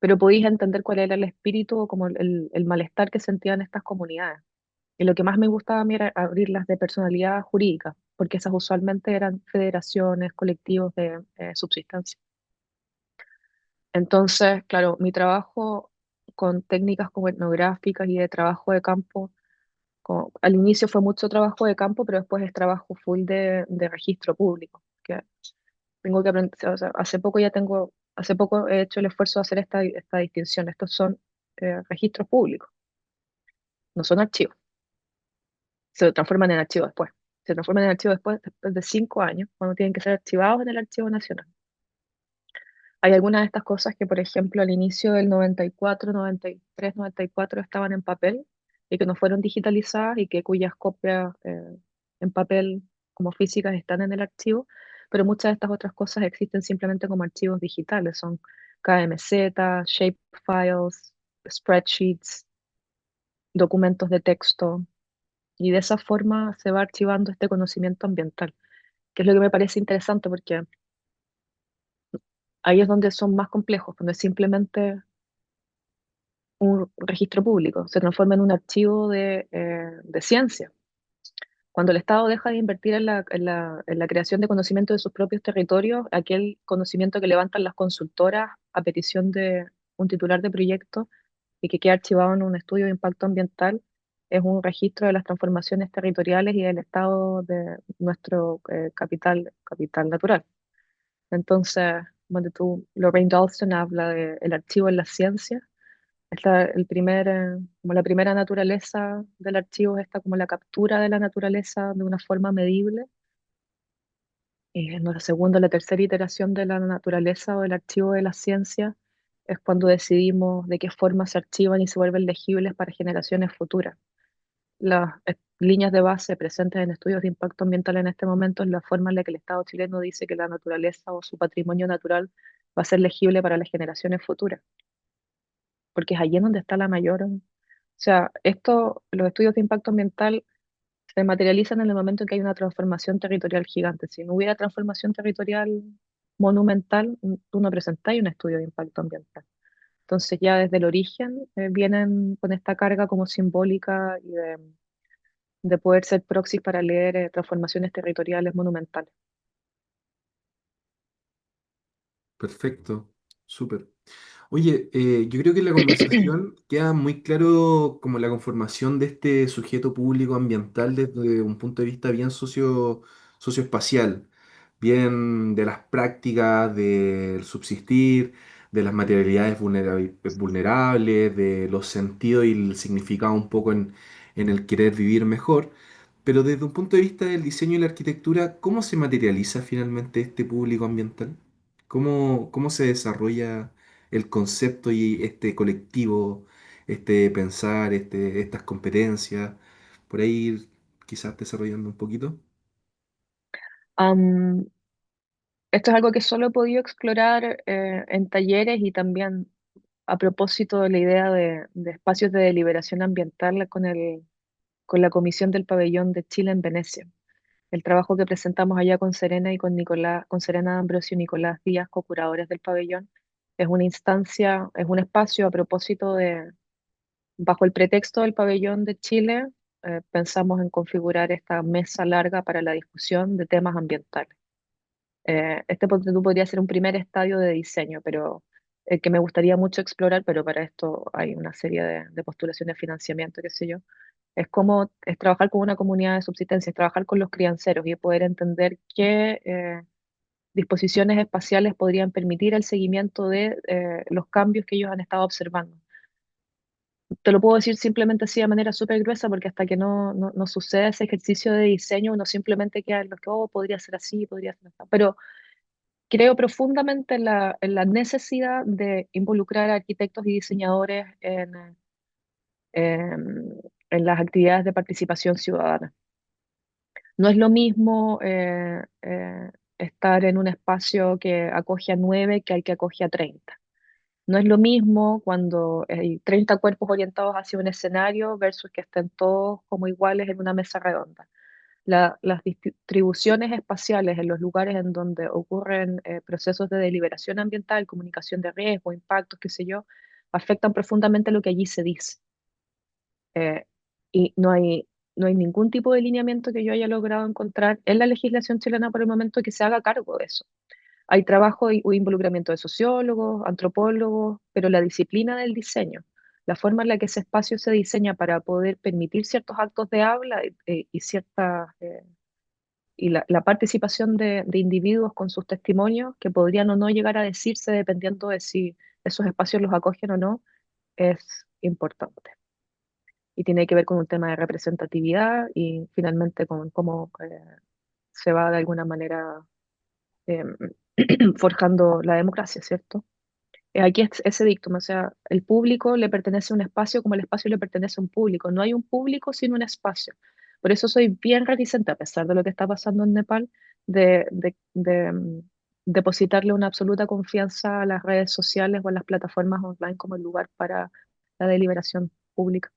Pero podéis entender cuál era el espíritu o como el malestar que sentían estas comunidades. Y lo que más me gustaba a mí era abrirlas de personalidad jurídica, porque esas usualmente eran federaciones, colectivos de subsistencia. Entonces, claro, mi trabajo con técnicas como etnográficas y de trabajo de campo, al inicio fue mucho trabajo de campo, pero después es trabajo full de registro público, que tengo que aprender. O sea, hace poco he hecho el esfuerzo de hacer esta distinción. Estos son registros públicos, no son archivos. Se transforman en archivos después. Se transforman en archivos después de 5 años, cuando tienen que ser archivados en el Archivo Nacional. Hay algunas de estas cosas que, por ejemplo, al inicio del 94, 93, 94 estaban en papel y que no fueron digitalizadas y que cuyas copias en papel como físicas están en el archivo, pero muchas de estas otras cosas existen simplemente como archivos digitales. Son KMZ, shapefiles, spreadsheets, documentos de texto, y de esa forma se va archivando este conocimiento ambiental, que es lo que me parece interesante porque ahí es donde son más complejos, cuando es simplemente un registro público, se transforma en un archivo de ciencia. Cuando el Estado deja de invertir en la creación de conocimiento de sus propios territorios, aquel conocimiento que levantan las consultoras a petición de un titular de proyecto y que queda archivado en un estudio de impacto ambiental, es un registro de las transformaciones territoriales y del estado de nuestro capital natural. Entonces, donde Lorraine Dalston habla del archivo en las ciencias, como la primera naturaleza del archivo es esta como la captura de la naturaleza de una forma medible. Y en la segunda, la tercera iteración de la naturaleza o del archivo de la ciencia es cuando decidimos de qué forma se archivan y se vuelven legibles para generaciones futuras. Las líneas de base presentes en estudios de impacto ambiental en este momento es la forma en la que el Estado chileno dice que la naturaleza o su patrimonio natural va a ser legible para las generaciones futuras, porque es allí en donde está la mayor. O sea, los estudios de impacto ambiental se materializan en el momento en que hay una transformación territorial gigante. Si no hubiera transformación territorial monumental, tú no presentáis un estudio de impacto ambiental. Entonces ya desde el origen vienen con esta carga como simbólica y de poder ser proxy para leer transformaciones territoriales monumentales. Perfecto, súper. Oye, yo creo que en la conversación queda muy claro como la conformación de este sujeto público ambiental desde un punto de vista bien socioespacial, bien de las prácticas del subsistir, de las materialidades vulnerables, de los sentidos y el significado un poco en el querer vivir mejor. Pero desde un punto de vista del diseño y la arquitectura, ¿cómo se materializa finalmente este público ambiental? ¿Cómo se desarrolla el concepto y este colectivo, este pensar, estas competencias? Por ahí ir quizás desarrollando un poquito. Am, Esto es algo que solo he podido explorar en talleres y también a propósito de la idea de espacios de deliberación ambiental con la Comisión del Pabellón de Chile en Venecia. El trabajo que presentamos allá con Serena y con Nicolás, con Serena Ambrosio y Nicolás Díaz, co-curadores del pabellón, es una instancia, es un espacio a propósito bajo el pretexto del pabellón de Chile, pensamos en configurar esta mesa larga para la discusión de temas ambientales. Este ponte tú podría ser un primer estadio de diseño, pero que me gustaría mucho explorar, pero para esto hay una serie de postulaciones de financiamiento, qué sé yo. Es trabajar con una comunidad de subsistencia, es trabajar con los crianceros y poder entender qué disposiciones espaciales podrían permitir el seguimiento de los cambios que ellos han estado observando. Te lo puedo decir simplemente así de manera súper gruesa, porque hasta que no suceda ese ejercicio de diseño, uno simplemente queda en lo que, oh, podría ser así, podría ser así. Pero creo profundamente en la necesidad de involucrar a arquitectos y diseñadores en las actividades de participación ciudadana. No es lo mismo estar en un espacio que acoge a 9 que al que acoge a 30. No es lo mismo cuando hay 30 cuerpos orientados hacia un escenario versus que estén todos como iguales en una mesa redonda. Las distribuciones espaciales en los lugares en donde ocurren procesos de deliberación ambiental, comunicación de riesgo, impactos, qué sé yo, afectan profundamente lo que allí se dice. Eh, y no hay ningún tipo de lineamiento que yo haya logrado encontrar en la legislación chilena por el momento que se haga cargo de eso. Hay trabajo o involucramiento de sociólogos, antropólogos, pero la disciplina del diseño, la forma en la que ese espacio se diseña para poder permitir ciertos actos de habla y la participación de individuos con sus testimonios que podrían o no llegar a decirse dependiendo de si esos espacios los acogen o no, es importante. Y tiene que ver con un tema de representatividad y finalmente con cómo se va de alguna manera eh, forjando la democracia, ¿cierto? Aquí es ese dictum, o sea, el público le pertenece a un espacio como el espacio le pertenece a un público. No hay un público sin un espacio. Por eso soy bien reticente, a pesar de lo que está pasando en Nepal, de depositarle una absoluta confianza a las redes sociales o a las plataformas online como el lugar para la deliberación pública.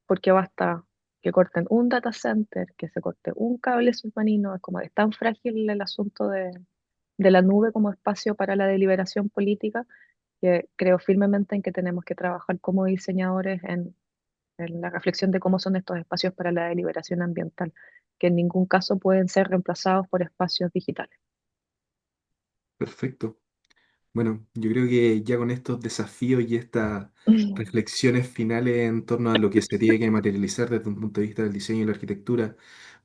Porque basta que corten un data center, que se corte un cable submarino, es como es tan frágil el asunto de la nube como espacio para la deliberación política que creo firmemente en que tenemos que trabajar como diseñadores en la reflexión de cómo son estos espacios para la deliberación ambiental, que en ningún caso pueden ser reemplazados por espacios digitales. Perfecto. Bueno, yo creo que ya con estos desafíos y estas reflexiones finales en torno a lo que se tiene que materializar desde un punto de vista del diseño y la arquitectura,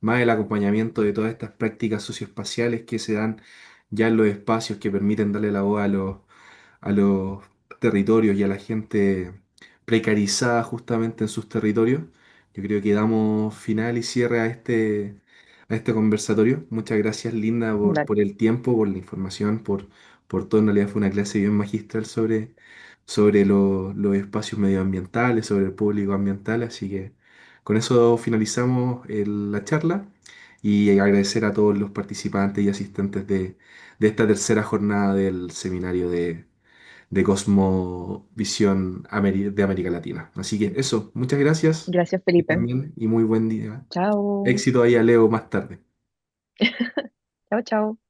más el acompañamiento de todas estas prácticas socioespaciales que se dan ya en los espacios que permiten darle la voz a los territorios y a la gente precarizada justamente en sus territorios. Yo creo que damos final y cierre a este conversatorio. Muchas gracias, Linda, Dale. por el tiempo, por la información, por todo. En realidad fue una clase bien magistral sobre los espacios medioambientales, sobre el público ambiental. Así que con eso finalizamos la charla y agradecer a todos los participantes y asistentes de esta tercera jornada del seminario de cosmovisión de América Latina. Así que eso, muchas gracias, Gracias, que Felipe. estén bien y muy buen día. Chao. Éxito ahí a Leo más tarde. Chao, chao.